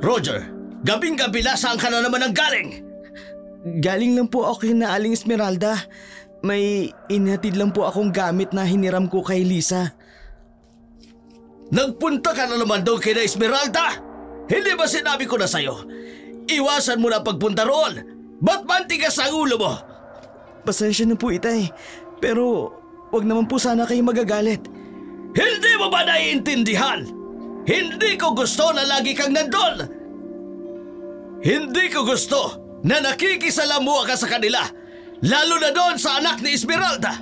Roger, gabing-gabi na saan ka na naman ang galing? Galing lang po ako kay na Aling Esmeralda. May inhatid lang po akong gamit na hiniram ko kay Lisa. Nagpunta ka na naman doon kay na Esmeralda? Hindi ba sinabi ko na sa'yo? Iwasan mo na pagpunta roon. Ba't mantigas ang ulo mo? Pasensya na po, Itay. Pero wag naman po sana kayo magagalit. Hindi mo ba naiintindihan? Hindi ko gusto na lagi kang nandun. Hindi ko gusto na nakikisalamuha ka sa kanila, lalo na doon sa anak ni Esmeralda.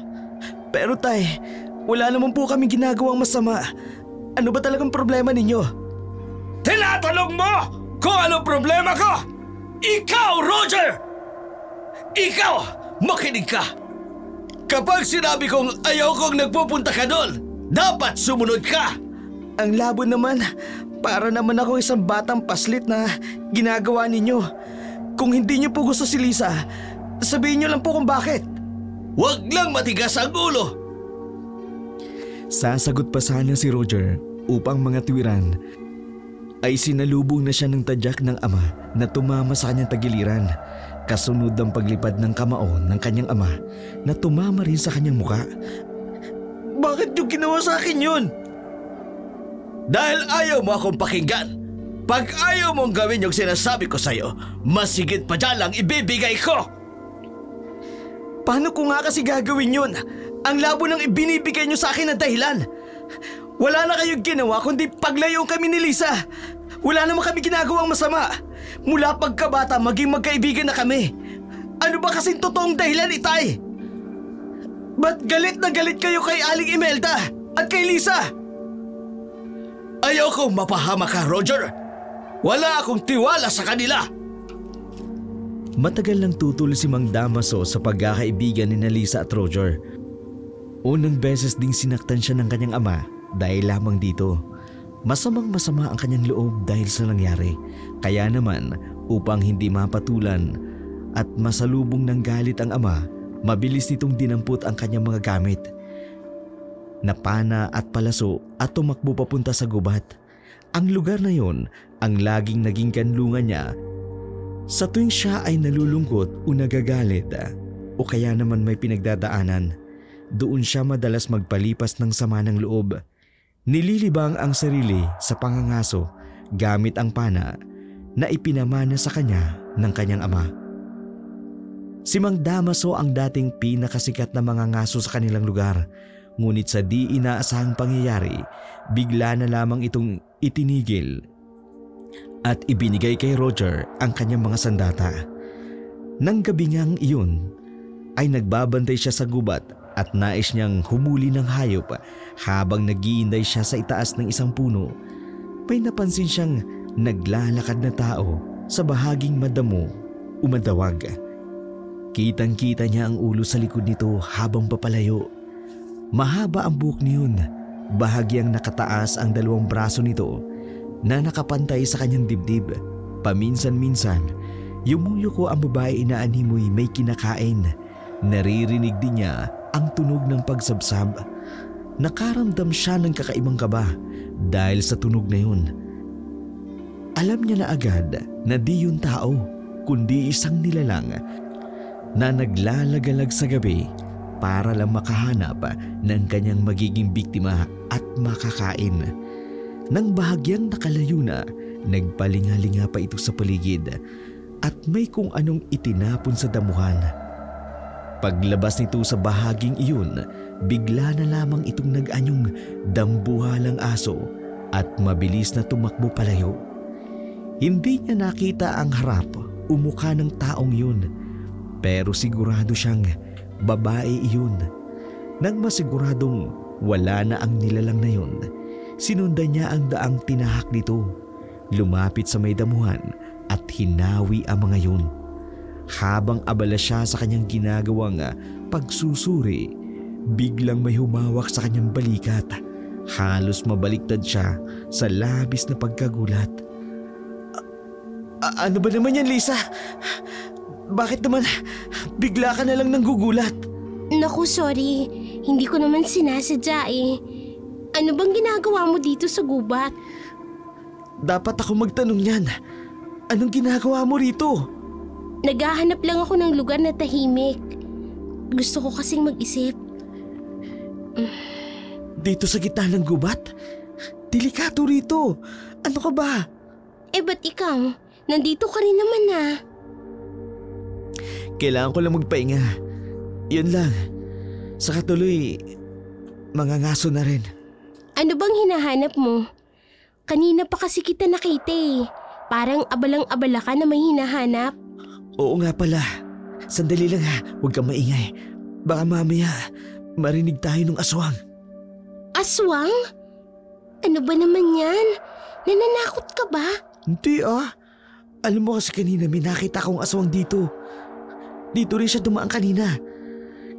Pero Tay, wala naman po kami ginagawang masama. Ano ba talagang problema ninyo? Tinatanong mo kung ano problema ko? Ikaw, Roger! Ikaw, makinig ka. Kapag sinabi kong ayaw kong nagpupunta ka doon, dapat sumunod ka. Ang labo naman, para naman akong isang batang paslit na ginagawa ninyo. Kung hindi niyo po gusto si Lisa, sabihin niyo lang po kung bakit. Huwag lang matigas ang ulo. Sasagot pa sana si Roger upang mga tuwiran ay sinalubong na siya ng tadyak ng ama na tumama sa kanyang tagiliran. Kasunod ang paglipad ng kamao ng kanyang ama na tumama rin sa kanyang muka. Bakit yung ginawa sa akin yun? Dahil ayaw mo akong pakinggan. Pag ayaw mong gawin yung sinasabi ko sa'yo, mas higit pa dyan lang ibibigay ko. Paano ko nga kasi gagawin yun? Ang labo ng ibinibigay niyo sa akin na dahilan. Wala na kayong ginawa kundi paglayo kami ni Lisa. Wala naman kami ginagawang masama. Mula pagkabata maging magkaibigan na kami. Ano ba kasing totoong dahilan, Itay? Ba't galit na galit kayo kay Aling Imelda at kay Lisa? Ayaw kong mapahama ka, Roger. Wala akong tiwala sa kanila. Matagal nang tutol si Mang Damaso sa pagkakaibigan ni Lisa at Roger. Unang beses ding sinaktan siya ng kanyang ama dahil lamang dito. Masamang-masama ang kanyang loob dahil sa nangyari. Kaya naman, upang hindi mapatulan at masalubong ng galit ang ama, mabilis nitong dinampot ang kanyang mga gamit. Napana at palaso at tumakbo papunta sa gubat. Ang lugar na yon ang laging naging kanlungan niya sa tuwing siya ay nalulungkot o nagagalit o kaya naman may pinagdadaanan. Doon siya madalas magpalipas ng sama ng loob. Nililibang ang sarili sa pangangaso gamit ang pana na ipinamana sa kanya ng kanyang ama. Si Mang Damaso ang dating pinakasikat na mangangaso sa kanilang lugar. Ngunit sa di inaasahang pangyayari, bigla na lamang itong itinigil at ibinigay kay Roger ang kanyang mga sandata. Nang gabi ngang iyon ay nagbabantay siya sa gubat at nais niyang humuli ng hayop habang naghihintay siya sa itaas ng isang puno. May napansin siyang naglalakad na tao sa bahaging madamo o madawag. Kitang-kita niya ang ulo sa likod nito habang papalayo. Mahaba ang buhok niyon, bahagyang nakataas ang dalawang braso nito na nakapantay sa kanyang dibdib. Paminsan-minsan, yumuyuko ang babae na animoy may kinakain. Naririnig din niya ang tunog ng pagsabsab. Nakaramdam siya ng kakaibang kaba dahil sa tunog na yun. Alam niya na agad na di yun tao, kundi isang nilalang na naglalagalag sa gabi para lang makahanap ng kanyang magiging biktima at makakain. Nang bahagyang nakalayo na, nagpalinga-linga pa ito sa paligid at may kung anong itinapon sa damuhan. Paglabas nito sa bahaging iyon, bigla na lamang itong nag-anyong dambuhalang aso at mabilis na tumakbo palayo. Hindi niya nakita ang harap o mukha ng taong yun, pero sigurado siyang babae iyon. Nang masiguradong wala na ang nilalang na yun, sinundan niya ang daang tinahak nito. Lumapit sa may damuhan at hinawi ang mga yun. Habang abala siya sa kanyang ginagawang pagsusuri, biglang may humawak sa kanyang balikat. Halos mabaliktad siya sa labis na pagkagulat. Ano ba naman yan, Lisa? Bakit naman bigla ka na lang nanggugulat? Naku, sorry. Hindi ko naman sinasadya eh. Ano bang ginagawa mo dito sa gubat? Dapat ako magtanong niyan. Anong ginagawa mo rito? Naghahanap lang ako ng lugar na tahimik. Gusto ko kasing mag-isip. Dito sa gitna ng gubat? Delikado rito. Ano ka ba? Ba't ikaw? Nandito ka rin naman Kailangan ko lang magpahinga. Yun lang. Sa katuloy, mangangaso na rin. Ano bang hinahanap mo? Kanina pa kasi kita nakita Parang abalang-abala ka na may hinahanap. Oo nga pala. Sandali lang ha. Huwag kang maingay. Baka mamaya marinig tayo ng aswang. Aswang? Ano ba naman yan? Nananakot ka ba? Hindi Alam mo kasi kanina may nakita akong aswang dito. Dito rin siya dumaan kanina.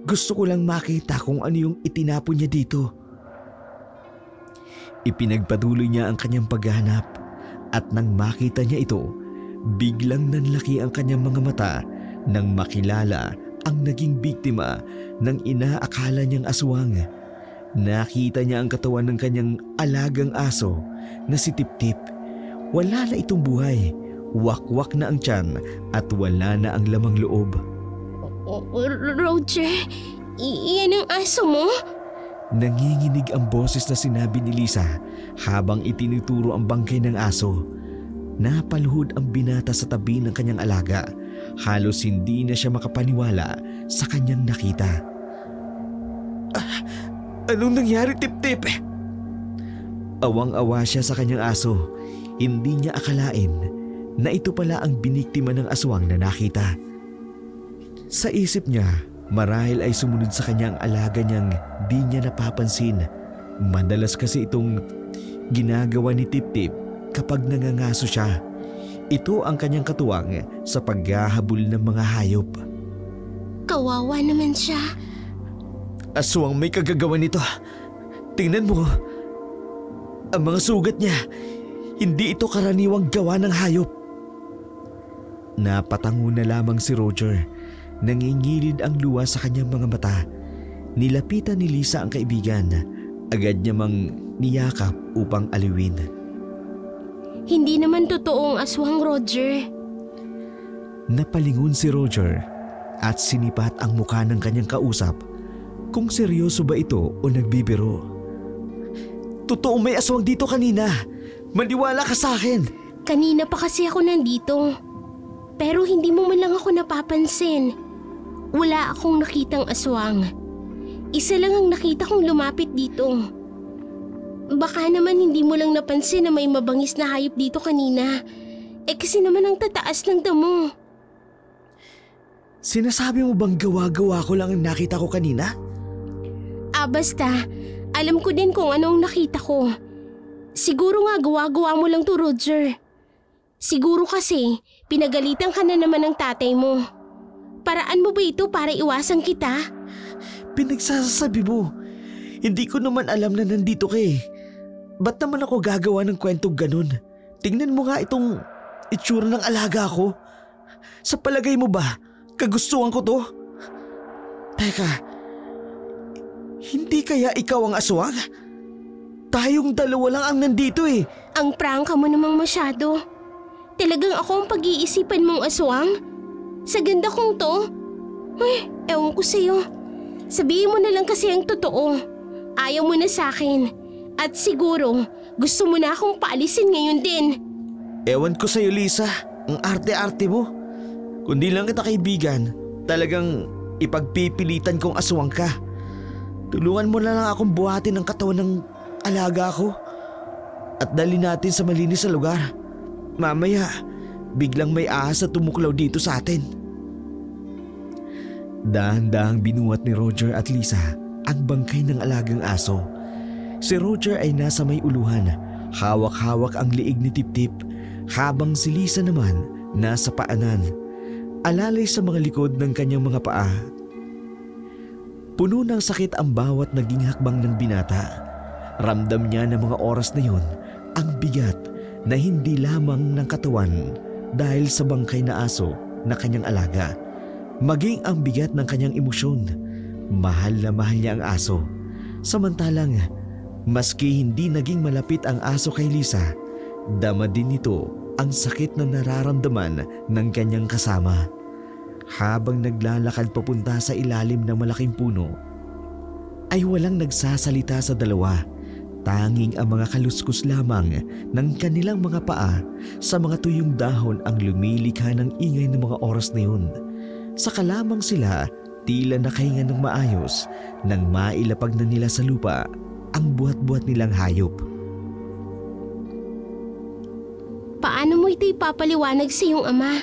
Gusto ko lang makita kung ano yung itinapon niya dito. Ipinagpatuloy niya ang kanyang paghahanap at nang makita niya ito, biglang nanlaki ang kanyang mga mata nang makilala ang naging biktima ng inaakala niyang aswang. Nakita niya ang katawan ng kanyang alagang aso na si Tip-Tip. Wala na itong buhay, wakwak na ang tiyan at wala na ang lamang loob. Roger, iyan ang aso mo? Nanginginig ang boses na sinabi ni Lisa habang itinuturo ang bangkay ng aso. Napaluhod ang binata sa tabi ng kanyang alaga. Halos hindi na siya makapaniwala sa kanyang nakita. Anong nangyari, Tip-Tip? Awang-awa siya sa kanyang aso. Hindi niya akalain na ito pala ang biniktima ng aswang na nakita. Sa isip niya, marahil ay sumunod sa kanyang alaga niyang di niya napapansin. Madalas kasi itong ginagawa ni Tip-Tip kapag nangangaso siya. Ito ang kanyang katuwang sa paghahabol ng mga hayop. Kawawa naman siya. Aswang may kagagawa nito. Tingnan mo. Ang mga sugat niya, hindi ito karaniwang gawa ng hayop. Napatango na lamang si Roger. Nangingilid ang luha sa kanyang mga mata. Nilapitan ni Lisa ang kaibigan. Agad niya mang niyakap upang aliwin. Hindi naman totoong aswang, Roger. Napalingon si Roger at sinipat ang mukha ng kanyang kausap kung seryoso ba ito o nagbibiro. Totoo may aswang dito kanina. Maniwala ka sa akin. Kanina pa kasi ako nandito. Pero hindi mo man lang ako napapansin. Wala akong nakitang aswang. Isa lang ang nakita kong lumapit dito. Baka naman hindi mo lang napansin na may mabangis na hayop dito kanina. Kasi naman ang tataas ng damo. Sinasabi mo bang gawa-gawa ko lang ang nakita ko kanina? Basta. Alam ko din kung ano ang nakita ko. Siguro nga gawa-gawa mo lang to, Roger. Siguro kasi pinagalitan ka na naman ng tatay mo. Paraan mo ba ito para iwasan kita? Pinagsasabi mo. Hindi ko naman alam na nandito ka Ba't naman ako gagawa ng kwentong ganun? Tingnan mo nga itong itsura ng alaga ko. Sa palagay mo ba, kagustuhan ko to? Teka, hindi kaya ikaw ang aswang? Tayong dalawa lang ang nandito Ang prangka mo namang masyado. Talagang ako ang pag-iisipan mong aswang? Sa ganda kong to? Ewan ko sa'yo. Sabihin mo na lang kasi ang totoo. Ayaw mo na sa'kin. At siguro, gusto mo na akong paalisin ngayon din. Ewan ko sa'yo, Lisa. Ang arte-arte mo. Kundi lang kita kaibigan, talagang ipagpipilitan kong aswang ka. Tulungan mo na lang akong buhatin ang katawan ng alaga ko. At dali natin sa malinis na lugar. Mamaya, biglang may ahas na tumuklaw dito sa atin. Dahan-dahang binuhat ni Roger at Lisa ang bangkay ng alagang aso. Si Roger ay nasa may uluhan, hawak-hawak ang liig ni Tip-Tip, habang si Lisa naman nasa paanan, alalay sa mga likod ng kanyang mga paa. Puno ng sakit ang bawat naging hakbang ng binata. Ramdam niya ng mga oras na yun ang bigat na hindi lamang ng katawan dahil sa bangkay na aso na kanyang alaga, maging ang bigat ng kanyang emosyon. Mahal na mahal niya ang aso. Samantalang, maski hindi naging malapit ang aso kay Lisa, Dama din nito ang sakit na nararamdaman ng kanyang kasama. Habang naglalakad papunta sa ilalim ng malaking puno, ay walang nagsasalita sa dalawa. Tanging ang mga kaluskos lamang ng kanilang mga paa sa mga tuyong dahon ang lumilikha ng ingay ng mga oras na yun. Saka lamang sila tila nakahinga ng maayos nang mailapag na nila sa lupa ang buhat-buhat nilang hayop. Paano mo ito ipapaliwanag sa iyong ama?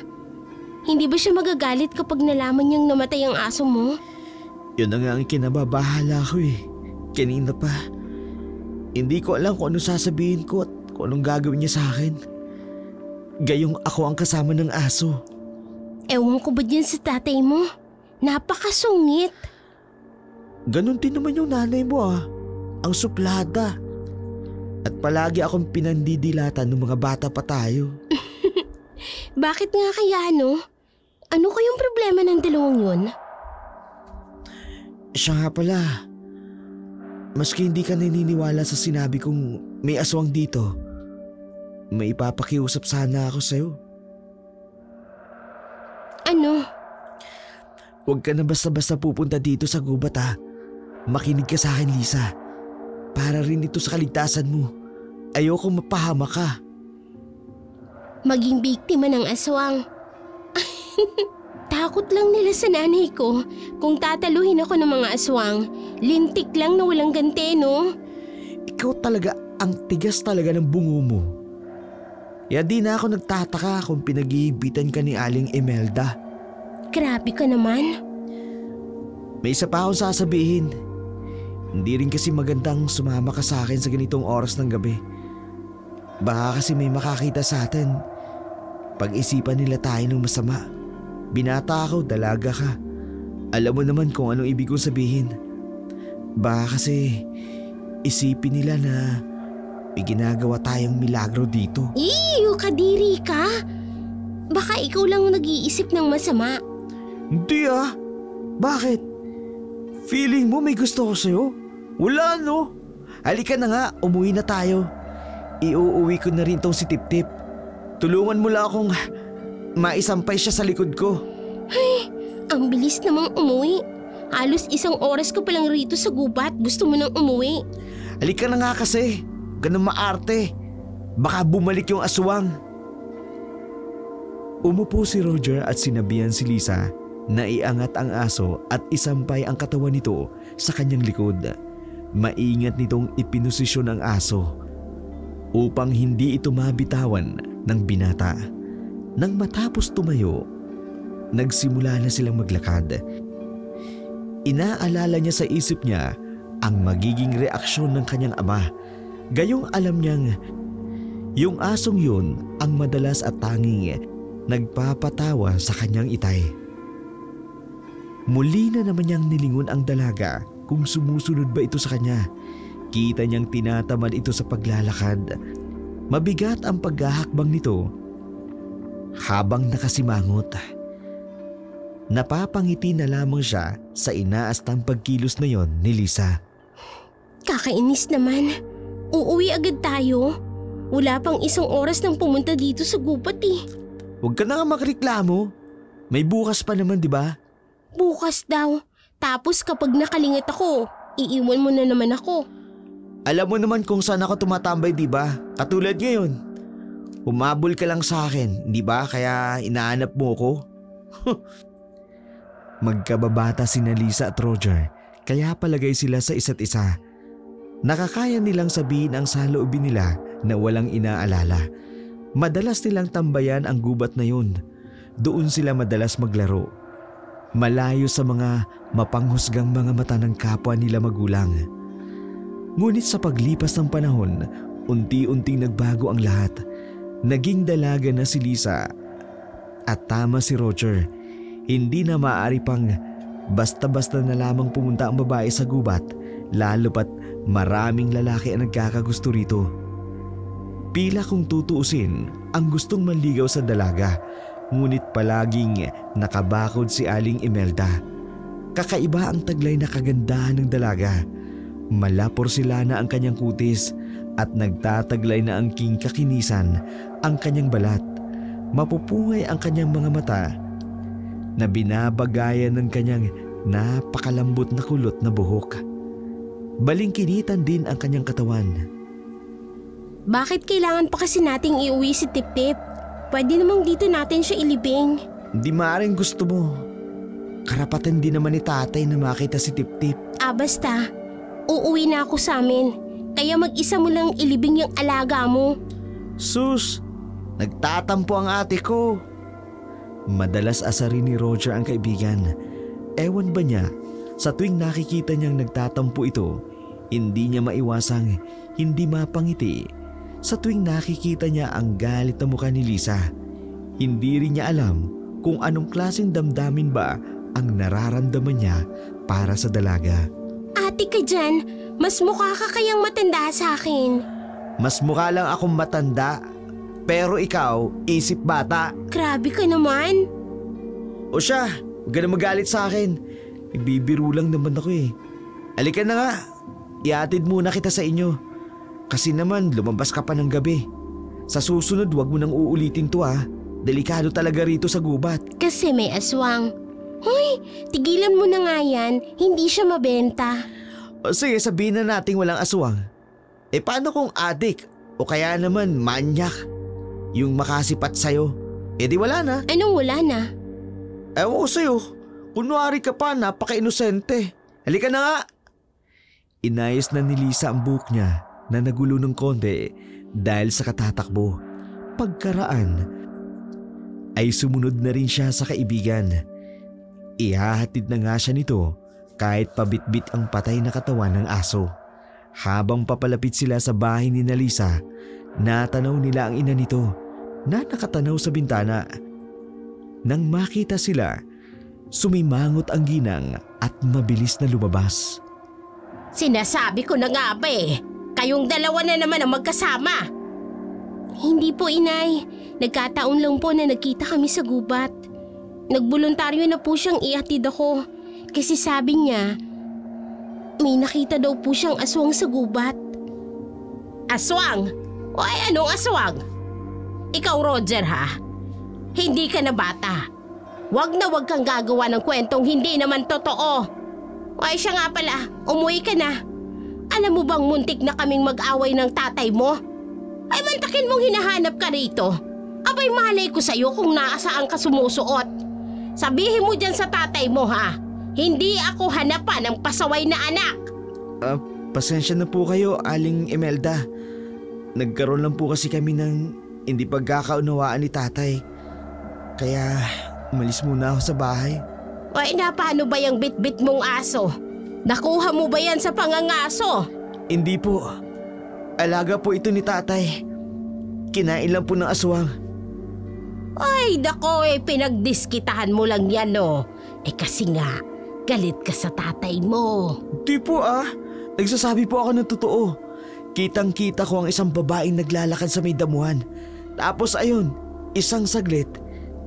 Hindi ba siya magagalit kapag nalaman niyang namatay ang aso mo? Yun na nga ang kinababahala ko eh. Kanina pa. Hindi ko alam kung ano sasabihin ko at kung anong gagawin niya sa akin. Gayong ako ang kasama ng aso. Ewan ko ba dyan sa tatay mo? Napakasungit. Ganon din naman yung nanay mo ah. Ang suplada. At palagi akong pinandidilatan ng mga bata pa tayo. Bakit nga kaya no? Ano kayong problema ng dalawang yun? Siya nga pala. Maski hindi ka naniniwala sa sinabi kong may aswang dito, may ipapakiusap sana ako sa'yo. Ano? Huwag ka na basta-basta pupunta dito sa gubat ha. Makinig ka sa akin, Lisa. Para rin ito sa kaligtasan mo. Ayoko mapahama ka. Maging biktima ng aswang. Takot lang nila sa nanay ko kung tataluhin ako ng mga aswang. Lintik lang na walang ganti, no? Ikaw talaga ang tigas talaga ng bungo mo. Kaya di na ako nagtataka kung pinag-iibitan ka ni Aling Imelda. Grabe ka naman. May isa pa akong sasabihin. Hindi rin kasi magandang sumama ka sa akin sa ganitong oras ng gabi. Baka kasi may makakita sa atin. Pag-isipan nila tayo ng masama. Binata ako, dalaga ka. Alam mo naman kung anong ibig kong sabihin. Baka kasi isipin nila na may ginagawa tayong milagro dito. Iyo, kadiri ka. Baka ikaw lang nag-iisip ng masama. Hindi ah. Bakit? Feeling mo may gusto ko sa'yo? Wala no. Halika na nga, umuwi na tayo. Iuuwi ko na rin tong si Tip-Tip. Tulungan mo lang akong maisampay siya sa likod ko. Ay, ang bilis namang umuwi. Halos 1 oras ka palang rito sa gubat. Gusto mo nang umuwi. Halika na nga kasi. Ganun maarte. Baka bumalik yung aswang. Umupo si Roger at sinabihan si Lisa na iangat ang aso at isampay ang katawan nito sa kanyang likod. Maingat nitong ipinosisyon ang aso upang hindi ito mabitawan ng binata. Nang matapos tumayo, nagsimula na silang maglakad. Inaalala niya sa isip niya ang magiging reaksyon ng kanyang ama. Gayong alam niyang yung asong yun ang madalas at tanging nagpapatawa sa kanyang itay. Muli na naman niyang nilingon ang dalaga kung sumusunod ba ito sa kanya. Kita niyang tinatamad ito sa paglalakad. Mabigat ang paghahakbang nito habang nakasimangot. Napapangiti na lamang siya sa inaastang pagkilos na yon ni Lisa. Kakainis naman. Uuwi agad tayo. Wala pang 1 oras nang pumunta dito sa gubat eh. Huwag ka na nga magreklamo. May bukas pa naman, di ba? Bukas daw. Tapos kapag nakalingat ako, iiwan mo na naman ako. Alam mo naman kung saan ako tumatambay, di ba? Katulad ngayon. Humabol ka lang sa akin, di ba? Kaya inaanap mo ko. Magkababata sina Lisa at Roger, kaya palagay sila sa isa't isa. Nakakaya nilang sabihin ang saloobin nila na walang inaalala. Madalas nilang tambayan ang gubat na yun. Doon sila madalas maglaro. Malayo sa mga mapanghusgang mga mata ng kapwa nila magulang. Ngunit sa paglipas ng panahon, unti-unting nagbago ang lahat. Naging dalaga na si Lisa. At tama si Roger, hindi na maaari pang basta-basta na lamang pumunta ang babae sa gubat, lalo pat maraming lalaki ang nagkakagusto rito. Pila kung tutuusin ang gustong manligaw sa dalaga, ngunit palaging nakabakod si Aling Imelda. Kakaiba ang taglay na kagandahan ng dalaga. Malapor sila na ang kanyang kutis at nagtataglay na angking kakinisan ang kanyang balat. Mapupungay ang kanyang mga mata na binabagayan ng kanyang napakalambot na kulot na buhok. Balingkinitan din ang kanyang katawan. Bakit kailangan pa kasi nating iuwi si Tip-Tip? Pwede namang dito natin siya ilibing. Di maaaring gusto mo. Karapatan din naman ni tatay na makita si Tip-Tip. Basta. Uuwi na ako sa amin. Kaya mag-isa mo lang ilibing yung alaga mo. Sus, nagtatampo ang ate ko. Madalas asarin ni Roger ang kaibigan. Ewan ba niya, sa tuwing nakikita niyang nagtatampo ito, hindi niya maiwasang hindi mapangiti. Sa tuwing nakikita niya ang galit na mukha ni Lisa, hindi rin niya alam kung anong klaseng damdamin ba ang nararamdaman niya para sa dalaga. Ate ka dyan, mas mukha ka kayang matanda sa akin. Mas mukha lang akong matanda, pero ikaw, isip bata. Grabe ka naman. O siya, huwag ka na magalit sa akin. Ibibiro lang naman ako eh. Halika na nga, iatid muna kita sa inyo. Kasi naman lumabas ka pa ng gabi. Sa susunod wag mo nang uulitin to ah. Delikado talaga rito sa gubat. Kasi may aswang. Hoy, tigilan mo na nga yan, hindi siya mabenta. O sige, sabihin na nating walang aswang. Eh paano kung adik o kaya naman manyak yung makasipat sa'yo? Eh di wala na. Anong wala na? Ewan ko sa'yo, kunwari ka pa, napaka-inosente. Halika na nga. Inayos na ni Lisa ang buhok niya na nagulo ng konti dahil sa katatakbo. Pagkaraan ay sumunod na rin siya sa kaibigan. Ihahatid na nga siya nito kahit pabitbit ang patay na katawan ng aso. Habang papalapit sila sa bahay ni Lisa, natanaw nila ang ina nito na nakatanaw sa bintana. Nang makita sila, sumimangot ang ginang at mabilis na lumabas. Sinasabi ko na nga ba eh, kayong dalawa na naman ang magkasama. Hindi po, inay. Nagkataon lang po na nagkita kami sa gubat. Nagboluntaryo na po siyang ihatid ako kasi sabi niya may nakita daw po siyang aswang sa gubat. Aswang? O ay anong aswang? Ikaw, Roger, ha? Hindi ka na bata. Wag na wag kang gagawa ng kwentong hindi naman totoo. O ay siya nga pala, umuwi ka na. Alam mo bang muntik na kaming mag-away ng tatay mo? Ay mantakin mong hinahanap ka rito. Abay malay ko sa'yo kung naasaan ka sumusuot. Sabihin mo dyan sa tatay mo ha, hindi ako hanapan ng pasaway na anak. Pasensya na po kayo, Aling Imelda. Nagkaroon lang po kasi kami ng hindi pagkakaunawaan ni tatay. Kaya umalis muna ako sa bahay. Ay na, paano ba yung bit-bit mong aso? Nakuha mo ba yan sa pangangaso? Hindi po. Alaga po ito ni tatay. Kinain lang po ng aswang. Ay dako pinagdiskitahan mo lang yan no. Kasi nga, galit ka sa tatay mo. Di po Nagsasabi po ako ng totoo. Kitang-kita ko ang isang babaeng naglalakad sa may damuhan. Tapos ayun, isang saglit,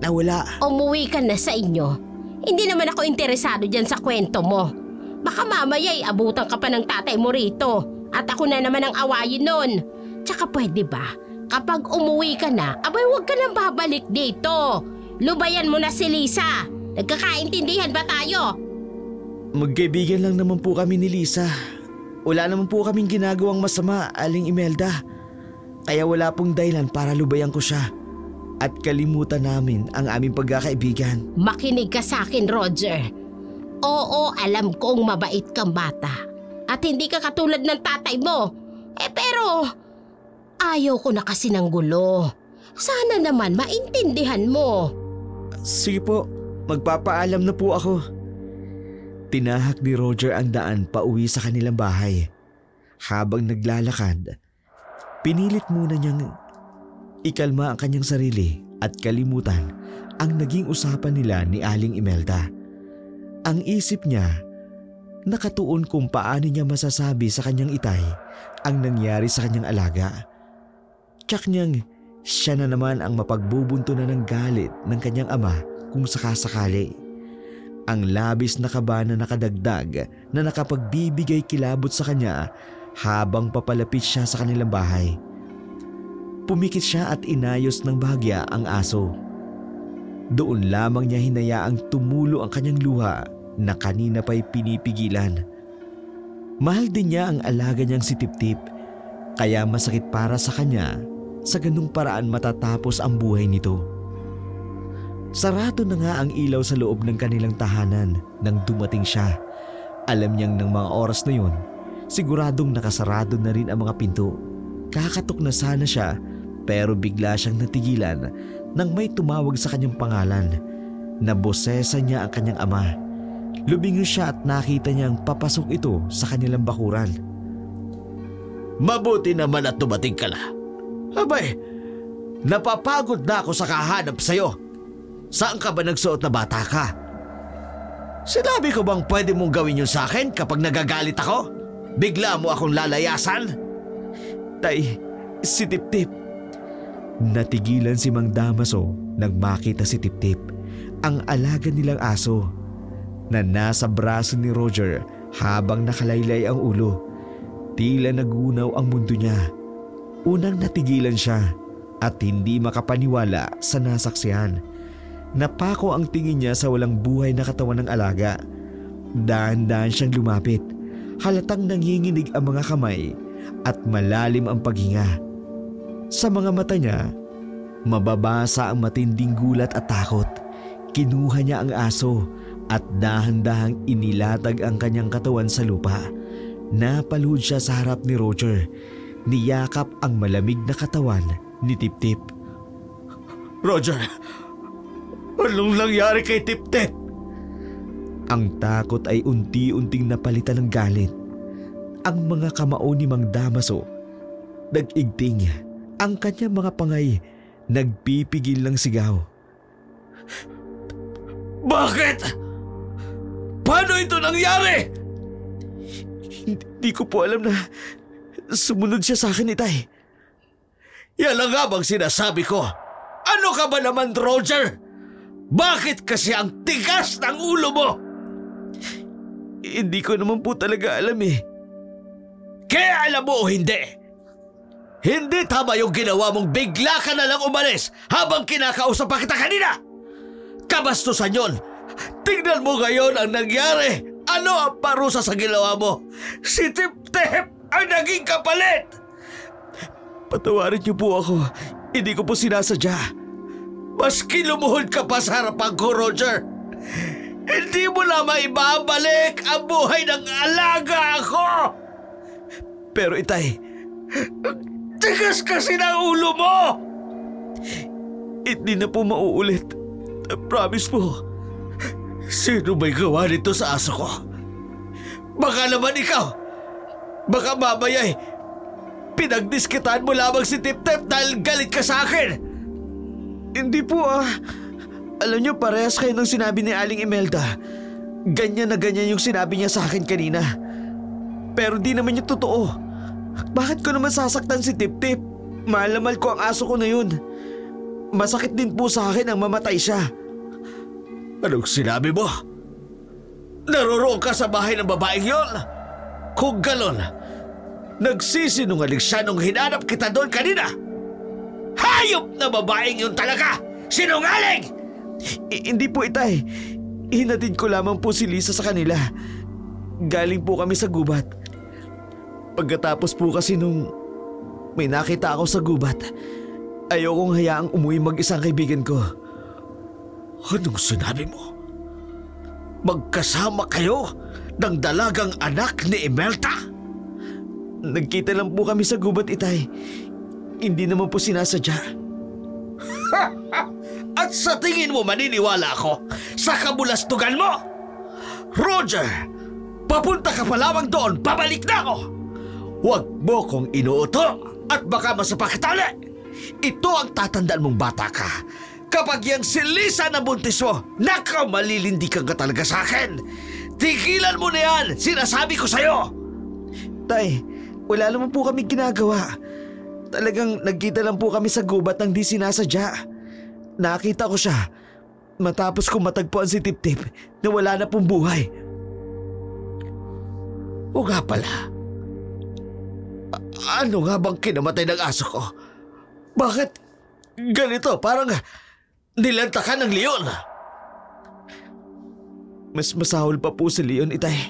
nawala. Umuwi ka na sa inyo. Hindi naman ako interesado dyan sa kwento mo. Baka mamaya'y abutan ka pa ng tatay mo rito. At ako na naman ang awayin nun. Tsaka pwede ba, kapag umuwi ka na, abay huwag ka nang babalik dito. Lubayan mo na si Lisa. Nagkakaintindihan ba tayo? Magkaibigan lang naman po kami ni Lisa. Wala naman po kaming ginagawang masama, Aling Imelda. Kaya wala pong dahilan para lubayan ko siya. At kalimutan namin ang aming pagkakaibigan. Makinig ka sa akin, Roger. Oo, alam kong mabait kang bata. At hindi ka katulad ng tatay mo. Pero ayaw ko na kasi ng gulo. Sana naman maintindihan mo. Sige po, magpapaalam na po ako. Tinahak ni Roger ang daan pauwi sa kanilang bahay. Habang naglalakad, pinilit muna niyang ikalma ang kanyang sarili at kalimutan ang naging usapan nila ni Aling Imelda. Ang isip niya, nakatuon kung paano niya masasabi sa kanyang itay ang nangyari sa kanyang alaga. Tiyak niyang siya na naman ang mapagbubuntunan ng galit ng kanyang ama kung sakasakali. Ang labis na kaba na nakadagdag na nakapagbibigay kilabot sa kanya habang papalapit siya sa kanilang bahay. Pumikit siya at inayos ng bahagya ang aso. Doon lamang niya hinayaang tumulo ang kanyang luha na kanina pa'y pinipigilan. Mahal din niya ang alaga niyang si Tip-Tip, kaya masakit para sa kanya sa ganung paraan matatapos ang buhay nito. Sarado na nga ang ilaw sa loob ng kanilang tahanan nang dumating siya. Alam niyang ng mga oras na yun, siguradong nakasarado na rin ang mga pinto. Kakatok na sana siya pero bigla siyang natigilan nang may tumawag sa kanyang pangalan. Nabosesa niya ang kanyang ama. Lumingon siya at nakita niyang papasok ito sa kanilang bakuran. Mabuti naman at dumating ka na. Abay, napapagod na ako sa kahanap sa'yo. Saan ka ba nagsuot na bata ka? Sinabi ko bang pwede mong gawin yun sa akin kapag nagagalit ako? Bigla mo akong lalayasan? Tay, si Tip-Tip. Natigilan si Mang Damaso nang makita si Tip-Tip, ang alaga nilang aso, na nasa braso ni Roger habang nakalaylay ang ulo. Tila nagunaw ang mundo niya. Unang natigilan siya at hindi makapaniwala sa nasaksihan. Napako ang tingin niya sa walang buhay na katawan ng alaga. Dahan-dahan siyang lumapit. Halatang nanginginig ang mga kamay at malalim ang paghinga. Sa mga mata niya, mababasa ang matinding gulat at takot. Kinuha niya ang aso at dahan-dahang inilatag ang kanyang katawan sa lupa. Napaluhod siya sa harap ni Roger. Niyakap ang malamig na katawan ni Tip-Tip. Roger, anong nangyari kay Tip-Tip? Ang takot ay unti-unting napalitan ng galit. Ang mga kamao ni Mang Damaso nag-igting. Ang kanyang mga pangay nagpipigil ng sigaw. Bakit? Paano ito nangyari? Hindi ko po alam na sumunod siya sa akin, Itay. Yan ang nga bang sinasabi ko. Ano ka ba naman, Roger? Bakit kasi ang tigas ng ulo mo? Hindi ko naman po talaga alam eh. Kaya alam mo o hindi? Hindi tama yung ginawa mong bigla ka na lang umalis habang kinakausap pa kita kanina. Kabastusan yon. Tingnan mo ngayon ang nangyari. Ano ang parusa sa ginawa mo? Si Tip-Tip ang naging kapalit. Patawarin niyo po ako. Hindi ko po sinasadya. Maski lumuhod ka pa sa harapan ko, Roger. Hindi mo na maibabalik ang buhay ng alaga ako. Pero Itay, tigas kasi ng ulo mo. hindi na po mauulit. Promise po. Sino may gawa nito sa aso ko? Baka naman ikaw. Baka mamaya'y pinagdiskitan mo lamang si Tip-Tip dahil galit ka sa akin. Hindi po Alam niyo, parehas kayo ng sinabi ni Aling Imelda. Ganyan na ganyan yung sinabi niya sa akin kanina. Pero di naman yung totoo. Bakit ko naman sasaktan si Tip-Tip? Mahal na mahal ko ang aso ko na yun. Masakit din po sa akin ang mamatay siya. Anong sinabi mo? Naroroon ka sa bahay ng babaeng yon? Kung galon, nagsisinungaling siya nung hinanap kita doon kanina. Hayop na babaeng yun talaga! Sinungaling! Hindi po, Itay. Hinatid ko lamang po si Lisa sa kanila. Galing po kami sa gubat. Pagkatapos po kasi nung may nakita ako sa gubat, ayokong hayaang umuwi mag-isang kaibigan ko. Anong sinabi mo? Magkasama kayo ng dalagang anak ni Imelda? Nagkita lang po kami sa gubat, Itay. Hindi naman po sinasadya. At sa tingin mo maniniwala ako sa kabulastugan mo? Roger, papunta ka pa lamang doon, babalik na ako. Huwag mo kong inuuto at baka masapakitali. Ito ang tatandaan mong bata ka. Kapag yung si Lisa na buntis mo, nakaw, malilindi kang ka talaga sa akin. Tigilan mo na yan, sinasabi ko sa'yo. Tay, wala naman po kami ginagawa. Talagang nagkita lang po kami sa gubat nang di sinasadya. Nakita ko siya matapos kong matagpuan si Tip-Tip na wala na pong buhay. O nga pala, Ano nga bang kinamatay ng aso ko? Bakit ganito? Parang nilantakan ng leon. Mas masahol pa po si Leon, Itay.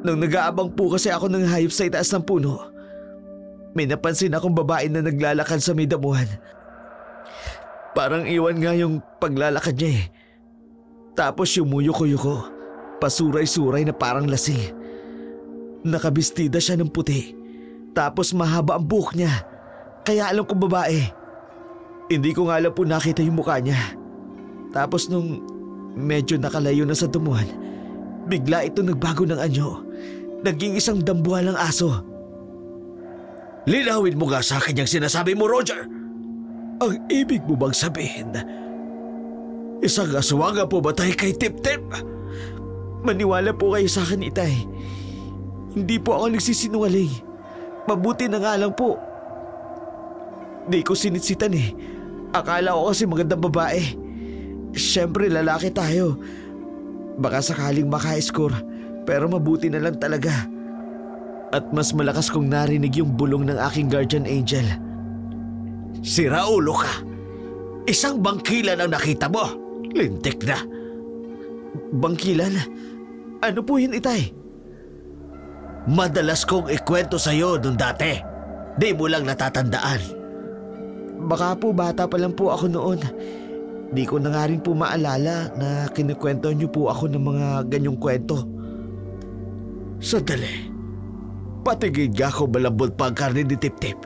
Nung nag-aabang po kasi ako ng hayop sa itaas ng puno, may napansin akong babae na naglalakad sa may damuhan. Parang iwan nga yung paglalakad niya eh. Tapos yumuyuko-yuko, pasuray-suray na parang lasing. Nakabistida siya ng puti, tapos mahaba ang buhok niya. Kaya alam kong babae. Hindi ko nga alam po nakita yung mukha niya. Tapos nung medyo nakalayo na sa damuhan, bigla ito nagbago ng anyo. Naging isang dambuhalang aso. Linawin mo nga sa akin yung sinasabi mo, Roger. Ang ibig mo bang sabihin, isang aswang ang pumatay kay Tip-Tip? Maniwala po kayo sa akin, Itay. Hindi po ako nagsisinungaling. Mabuti na nga lang po. Di ko sinitsitan eh. Akala ko kasi magandang babae. Siyempre lalaki tayo. Baka sakaling maka-score, pero mabuti na lang talaga. At mas malakas kong narinig yung bulong ng aking guardian angel. Sira ulo ka. Isang bangkilan ang nakita mo. Lintik na. Bangkilan? Ano po yun, Itay? Madalas kong ikwento sa'yo nung dati. Di mo lang natatandaan. Baka po bata pa lang po ako noon. Di ko na nga rin po maalala na kinikwento niyo po ako ng mga ganyong kwento. Sandali. Patigid nga ako malambot pa ang karne ni Tip-Tip.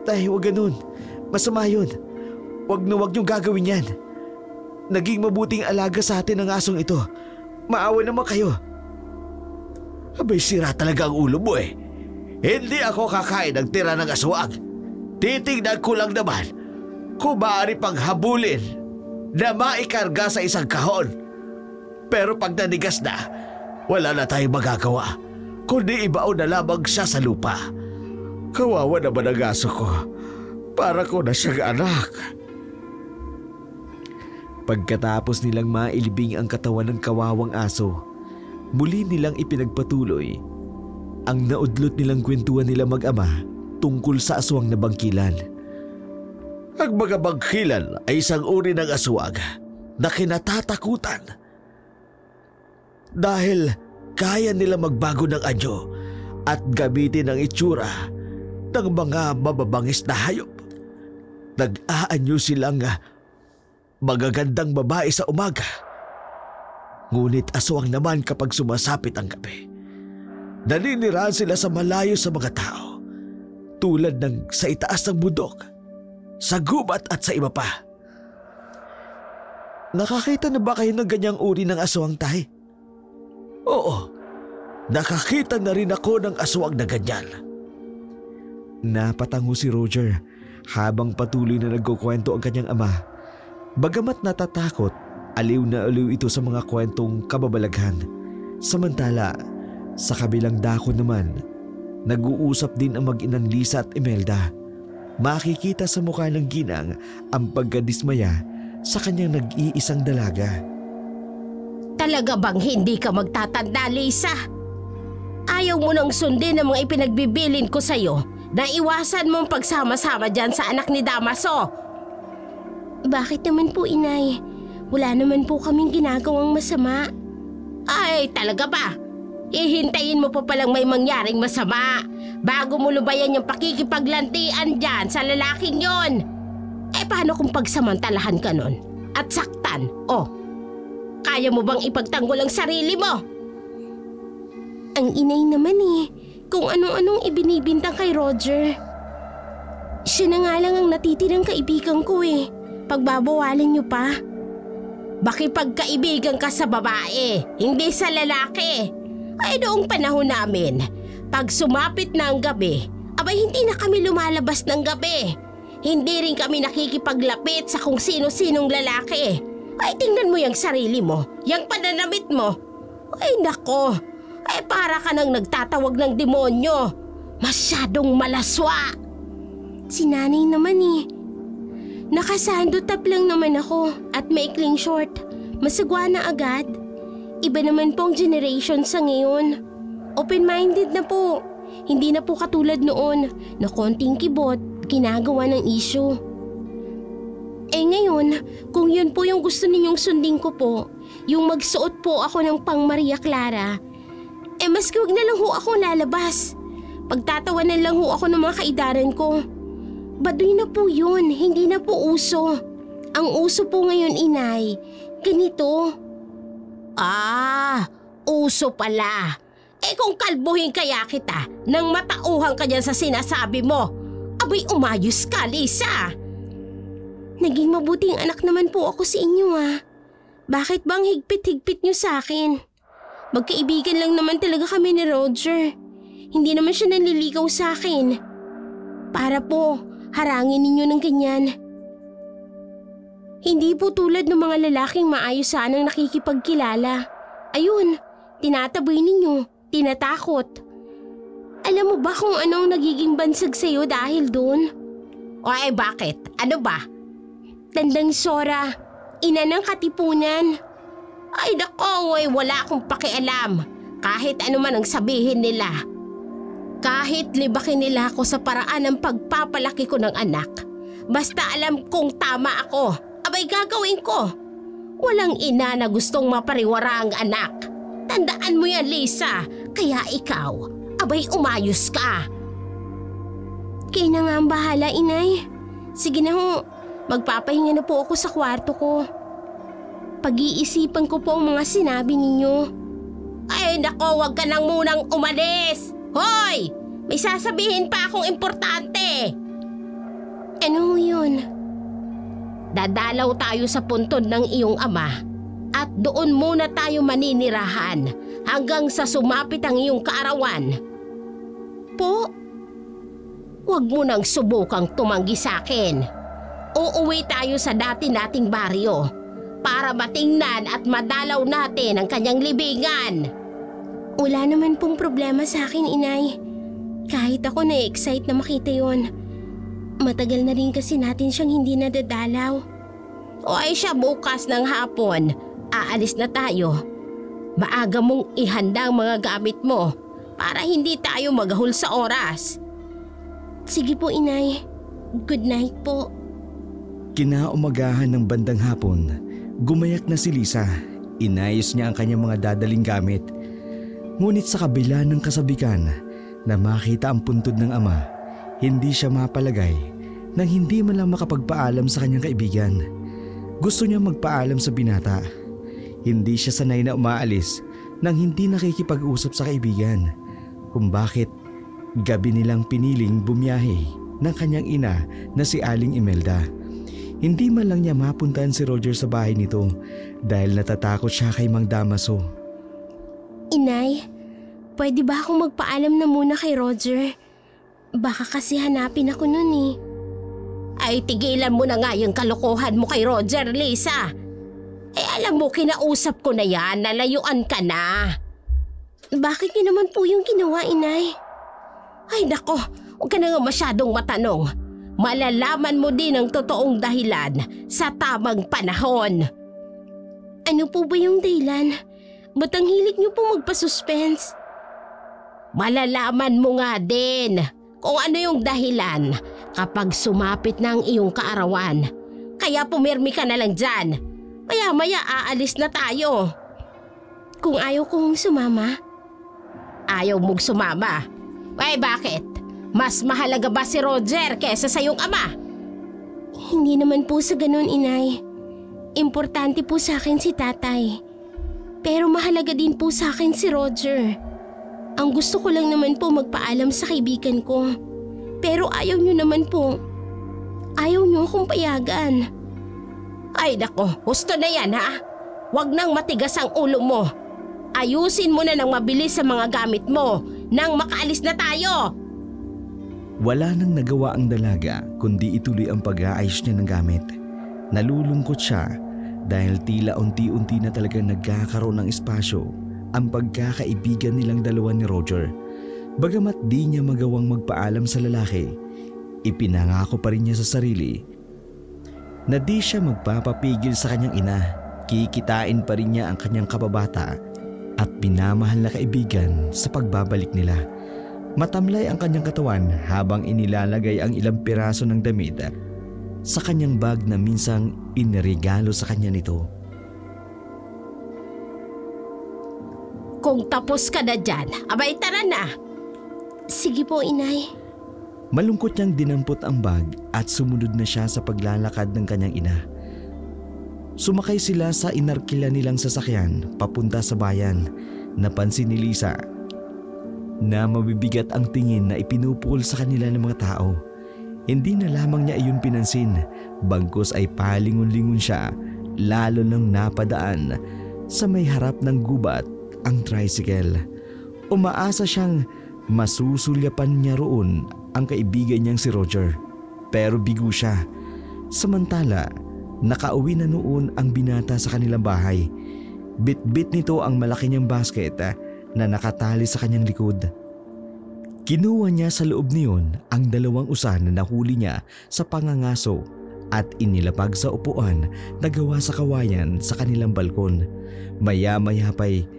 Tay, huwag ganun. Masama yun. Huwag na huwag niyong gagawin yan. Naging mabuting alaga sa atin ang asong ito. Maawa naman kayo. Abay, sira talaga ang ulo mo eh. Hindi ako kakain ng tira ng aswang. Titignan ko lang naman kung maaari pang habulin na maikarga sa isang kahon. Pero pag nanigas na, wala na tayong magagawa, kundi ibaon na lamang siya sa lupa. Kawawa naman ang aso ko. Para ko na siyang anak. Pagkatapos nilang mailibing ang katawan ng kawawang aso, muli nilang ipinagpatuloy ang naudlot nilang kwentuhan nila mag-ama tungkol sa aswang na bangkilan. Ang mga bangkilan ay isang uri ng aswang na kinatatakutan. Dahil kaya nila magbago ng anyo at gamitin ang itsura ng mga mababangis na hayop. Nag-aanyo silang magagandang babae sa umaga. Ngunit aswang naman kapag sumasapit ang gabi. Naninirahan sila sa malayo sa mga tao, tulad ng sa itaas ng bundok, sa gubat at sa iba pa. Nakakita na ba kayo ng ganyang uri ng aswang, Tay? Oo, nakakita na rin ako ng aswang na ganyan. Napatango si Roger habang patuloy na nagkukwento ang kanyang ama. Bagamat natatakot, aliw na aliw ito sa mga kwentong kababalaghan. Samantala, sa kabilang dako naman, nag-uusap din ang mag-inang Lisa at Imelda. Makikita sa mukha ng ginang ang pagkadismaya sa kanyang nag-iisang dalaga. Talaga bang hindi ka magtatanda, Lisa? Ayaw mo nang sundin ang mga ipinagbibilin ko sa'yo na iwasan mo ang pagsama-sama dyan sa anak ni Damaso. Bakit naman po, Inay? Wala naman po kaming ginagawang masama. Ay, talaga ba? Ihintayin mo pa palang may mangyaring masama bago mo lubayan yung pakikipaglantian dyan sa lalaking yon. Eh paano kung pagsamantalahan ka nun at saktan? Oh, kaya mo bang ipagtanggol ang sarili mo? Ang inay naman kung anong-anong ibinibintang kay Roger. Siya na nga lang ang natitirang kaibigan ko Pagbabawalan niyo pa. Bakipagkaibigan ka sa babae, hindi sa lalaki. Ay noong panahon namin, pag sumapit na ang gabi, abay hindi na kami lumalabas ng gabi. Hindi rin kami nakikipaglapit sa kung sino-sinong lalaki. Ay tingnan mo yung sarili mo, yung pananamit mo. Ay nako, ay para ka nang nagtatawag ng demonyo. Masyadong malaswa. Si nanay naman Nakasando tap lang naman ako at maikling short. Masagwa na agad. Iba naman pong generation sa ngayon. Open-minded na po. Hindi na po katulad noon na konting kibot, ginagawa ng issue. Ngayon, kung yun po yung gusto ninyong sundin ko po, yung magsuot po ako ng pang Maria Clara, maski wag na lang ho ako lalabas. Pagtatawanan lang ho ako ng mga kaidaran ko. Baduy na po yun, hindi na po uso. Ang uso po ngayon, inay, ganito. Uso pala. Kung kalbuhin kaya kita nang matauhan ka dyan sa sinasabi mo, abay umayos ka, Lisa. Naging mabuting anak naman po ako sa inyo Bakit bang higpit-higpit niyo sa akin? Magkaibigan lang naman talaga kami ni Roger. Hindi naman siya nanliligaw sa akin. Para po, harangin ninyo ng ganyan. Hindi po tulad ng mga lalaking maayos sanang nakikipagkilala. Ayun, tinataboy ninyo, tinatakot. Alam mo ba kung anong nagiging bansag sa'yo dahil doon? Bakit? Ano ba? Tandang Sora, ina ng katipunan. Ay nako, wala akong pakialam. Kahit ano man ang sabihin nila. Kahit libakin nila ako sa paraan ng pagpapalaki ko ng anak. Basta alam kong tama ako, abay gagawin ko. Walang ina na gustong mapariwara ang anak. Tandaan mo yan, Lisa. Kaya ikaw, abay umayos ka. Kaya na nga ang bahala, inay. Sige na ho, magpapahinga na po ako sa kwarto ko. Pag-iisipan ko po ang mga sinabi ninyo. Ay nako, wag ka nang munang umalis. Hoy! May sasabihin pa akong importante. Ano yun? Dadalaw tayo sa puntod ng iyong ama at doon muna tayo maninirahan hanggang sa sumapit ang iyong kaarawan. Po? Huwag mo nang subukang tumanggi sa akin. Uuwi tayo sa dati nating baryo para matingnan at madalaw natin ang kanyang libingan. Wala naman pong problema sa akin, inay. Kahit ako na-excite na makita yon. Matagal na rin kasi natin siyang hindi nadadalaw. O ay siya, bukas ng hapon, aalis na tayo. Maaga mong ihanda ang mga gamit mo para hindi tayo magahol sa oras. Sige po, inay. Good night po. Kinaumagahan ng bandang hapon, gumayak na si Lisa. Inayos niya ang kanyang mga dadaling gamit. Ngunit sa kabila ng kasabikan na makita ang puntod ng ama, hindi siya mapalagay nang hindi man lang makapagpaalam sa kanyang kaibigan. Gusto niya magpaalam sa binata. Hindi siya sanay na umaalis nang hindi nakikipag-usap sa kaibigan. Kung bakit gabi nilang piniling bumiyahe ng kanyang ina na si Aling Imelda. Hindi man lang niya mapuntahan si Roger sa bahay nito dahil natatakot siya kay Mang Damaso. Inay, pwede ba akong magpaalam na muna kay Roger? Baka kasi hanapin ako nun eh. Ay tigilan mo na nga yung kalokohan mo kay Roger, Lisa. Alam mo, kinausap ko na yan, nalayuan ka na. Bakit niyo naman po yung ginawa, inay? Ay nako, huwag ka na nga masyadong matanong. Malalaman mo din ang totoong dahilan sa tamang panahon. Ano po ba yung dahilan? Ba't ang hilig niyo po magpa-suspense? Malalaman mo nga din kung ano yung dahilan kapag sumapit na ang iyong kaarawan. Kaya pumirmi ka na lang dyan. Maya-maya aalis na tayo. Kung ayaw kong sumama? Ayaw mong sumama? Ay bakit? Mas mahalaga ba si Roger kesa sa iyong ama? Hindi naman po sa ganun, inay. Importante po sa akin si tatay. Pero mahalaga din po sa akin si Roger. Ang gusto ko lang naman po magpaalam sa kaibigan ko. Pero ayaw niyo naman po. Ayaw niyo akong payagan. Ay nako, gusto na yan ha. Huwag nang matigas ang ulo mo. Ayusin mo na ng mabilis sa mga gamit mo nang makaalis na tayo. Wala nang nagawa ang dalaga kundi ituloy ang pag-aayos niya ng gamit. Nalulungkot siya dahil tila unti-unti na talaga nagkakaroon ng espasyo ang pagkakaibigan nilang dalawa ni Roger. Bagamat di niya magawang magpaalam sa lalaki, ipinangako pa rin niya sa sarili na di siya magpapapigil sa kanyang ina. Kikitain pa rin niya ang kanyang kababata at pinamahal na kaibigan sa pagbabalik nila. Matamlay ang kanyang katawan habang inilalagay ang ilang piraso ng damit sa kanyang bag na minsang iniregalo sa kanya nito. Kung tapos ka na dyan, abay tara na. Sige po, Inay. Malungkot niyang dinampot ang bag at sumunod na siya sa paglalakad ng kanyang ina. Sumakay sila sa inarkila nilang sasakyan papunta sa bayan. Napansin ni Lisa na mabibigat ang tingin na ipinupukol sa kanila ng mga tao. Hindi na lamang niya iyon pinansin, bagkus ay palingon-lingon siya lalo nang napadaan sa may harap ng gubat ang tricycle. Umaasa siyang masusulyapan niya roon ang kaibigan niyang si Roger, pero bigo siya. Samantala, nakauwi na noon ang binata sa kanilang bahay. Bit-bit nito ang malaki niyang basket na nakatali sa kanyang likod. Kinuha niya sa loob niyon ang 2 usan na nahuli niya sa pangangaso at inilapag sa upuan na gawa sa kawayan sa kanilang balkon. Maya-maya pa'y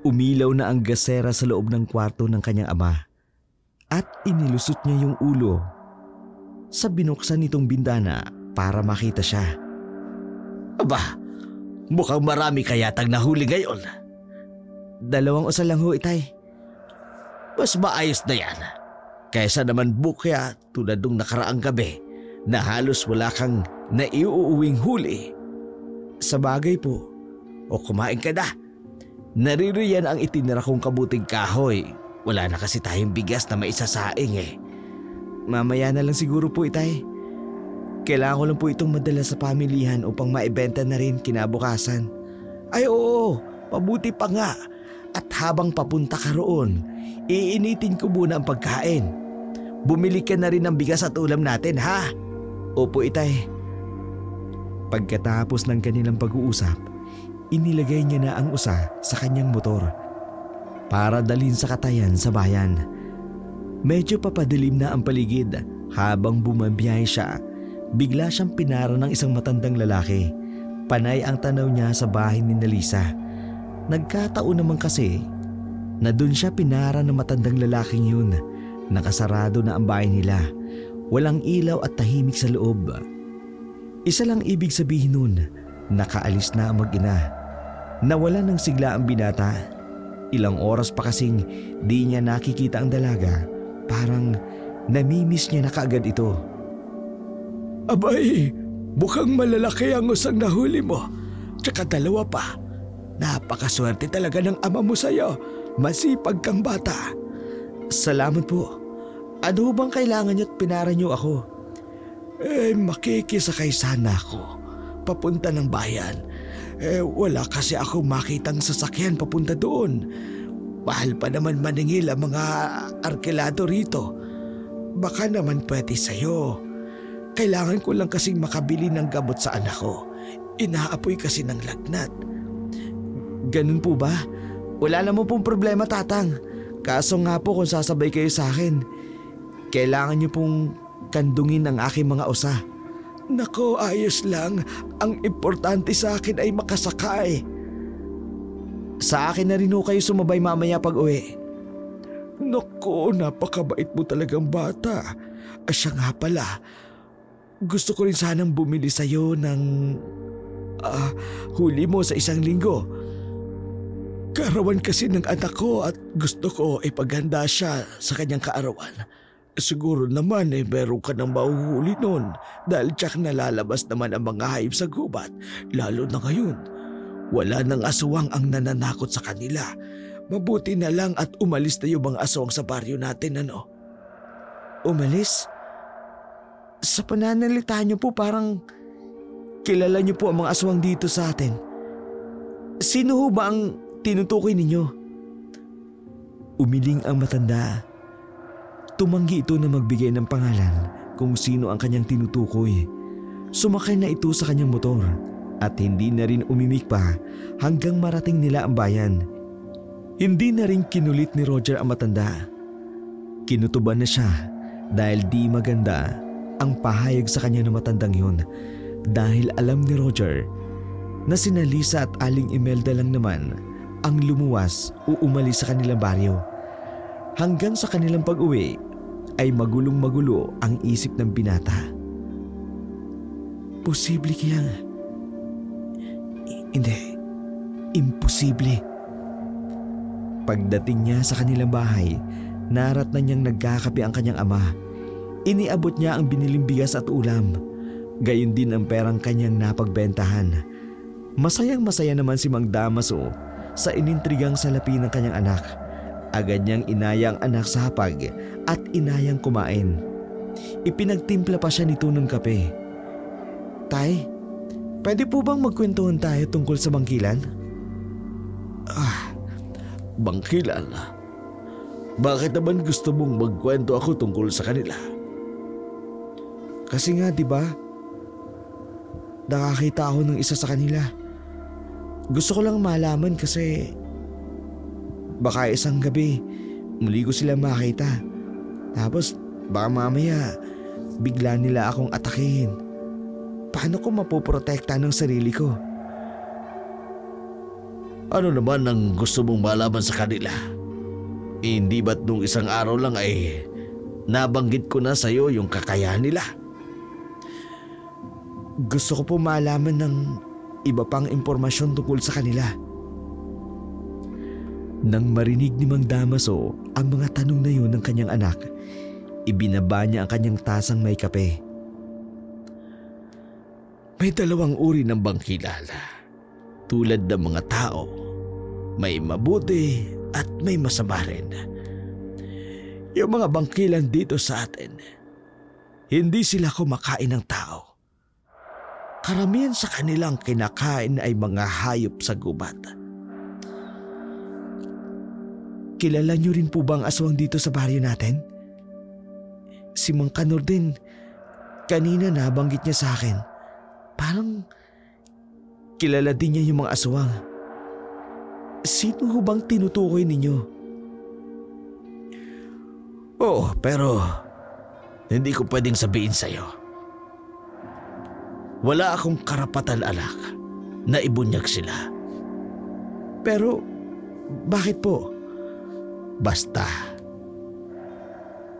umilaw na ang gasera sa loob ng kwarto ng kanyang ama at inilusot niya yung ulo sa binuksan nitong bintana para makita siya. Aba, mukhang marami kayatang nahuli ngayon. 2 usan lang ho, Itay. Mas maayos na yan. Kaysa naman bukya tulad nung nakaraang gabi na halos wala kang naiuuwing huli. Sa bagay po. O kumain ka na. Naririyan ang itinira kong kabuting kahoy. Wala na kasi tayong bigas na maisasaing eh. Mamaya na lang siguro po, Itay. Kailangan ko lang po itong madala sa pamilihan upang maibenta na rin kinabukasan. Ay oo, pabuti pa nga. At habang papunta ka roon, iinitin ko muna ang pagkain. Bumili ka na rin ng bigas at ulam natin, ha? Opo, Itay. Pagkatapos ng kanilang pag-uusap, inilagay niya na ang usa sa kanyang motor para dalhin sa katayan sa bayan. Medyo papadilim na ang paligid habang bumabiyahe siya. Bigla siyang pinara ng isang matandang lalaki. Panay ang tanaw niya sa bahay ni Lisa. Nagkataon naman kasi na doon siya pinara ng matandang lalaking yun. Nakasarado na ang bahay nila. Walang ilaw at tahimik sa loob. Isa lang ibig sabihin nun, nakaalis na ang mag-ina. Nawalan ng sigla ang binata. Ilang oras pa kasing di niya nakikita ang dalaga. Parang namimiss niya na kaagad ito. Abay, mukhang malalaki ang usang nahuli mo. Tsaka 2 pa. Napakaswerte talaga ng ama mo sa'yo. Masipag kang bata. Salamat po. Ano bang kailangan niyo at pinara niyo ako? Makikisakay sana ako papunta ng bayan. Wala kasi ako makitang sasakyan papunta doon. Mahal pa naman maningil ang mga arkilado rito. Baka naman pwede sa'yo. Kailangan ko lang kasing makabili ng gamot sa anak ko. Inaapoy kasi ng lagnat. Ganun po ba? Wala naman pong problema, Tatang. Kaso nga po kung sasabay kayo sa akin, kailangan niyo pong kandungin ang aking mga usa. Nako, ayos lang. Ang importante sa akin ay makasakay. Sa akin na rin ho kayo sumabay mamaya pag uwi. Nako, napakabait mo talagang bata. Siya nga pala, gusto ko rin sanang bumili sa'yo ng huli mo sa 1 linggo. Kaarawan kasi ng anak ko at gusto ko ipaghanda siya sa kanyang kaarawan. Siguro naman meron ka nang mahuhuli nun dahil tiyak nalalabas naman ang mga hayop sa gubat. Lalo na ngayon, wala nang aswang ang nananakot sa kanila. Mabuti na lang at umalis na yung mga aswang sa baryo natin, ano? Umalis? Sa pananalita niyo po parang kilala niyo po ang mga aswang dito sa atin. Sino ho ba ang tinutukoy ninyo? Umiling ang matanda. Tumanggi ito na magbigay ng pangalan kung sino ang kanyang tinutukoy. Sumakay na ito sa kanyang motor at hindi na rin umimik pa hanggang marating nila ang bayan. Hindi na rin kinulit ni Roger ang matanda. Kinutuban na siya dahil di maganda ang pahayag sa kanya ng matandang yun dahil alam ni Roger na sina Lisa at Aling Imelda lang naman ang lumuwas o umalis sa kanilang baryo. Hanggang sa kanilang pag-uwi ay magulong-magulo ang isip ng binata. Posible kaya? Hindi. Imposible. Pagdating niya sa kanilang bahay, narat na niyang nagkakape ang kanyang ama. Iniabot niya ang biniling bigas at ulam. Gayon din ang perang kanyang napagbentahan. Masayang-masaya naman si Mang Damaso sa inintrigang salapi ng kanyang anak. Agad niyang inayang anak sa hapag at inayang kumain. Ipinagtimpla pa siya nito ng kape. Tay, pwede po bang magkwentuhan tayo tungkol sa bangkilan? Bangkilan? Bakit naman gusto mong magkwento ako tungkol sa kanila? Kasi nga, di ba? Nakakita ako ng isa sa kanila. Gusto ko lang malaman kasi baka isang gabi muli ko sila makita. Tapos baka mamaya bigla nila akong atakihin. Paano ko mapoprotekta ng sarili ko? Ano naman ang gusto mong malaman sa kanila? Hindi ba't nung isang araw lang ay nabanggit ko na sa'yo yung kakayahan nila? Gusto ko po malaman ng iba pang impormasyon tungkol sa kanila. Nang marinig ni Mang Damaso ang mga tanong na yun ng kanyang anak, ibinaba niya ang kanyang tasang may kape. May dalawang uri ng bangkilan. Tulad ng mga tao, may mabuti at may masama rin. Yung mga bangkilan dito sa atin, hindi sila kumakain ng tao. Karamihan sa kanilang kinakain ay mga hayop sa gubat. Kilala niyo rin po ba ang aswang dito sa baryo natin? Si Mang Kanor din, kanina nabanggit niya sa akin. Parang kilala din niya yung mga aswang. Sino ho bang tinutukoy ninyo? Oo, pero hindi ko pwedeng sabihin sa'yo. Wala akong karapatan, anak, na ibunyag sila. Pero bakit po? Basta.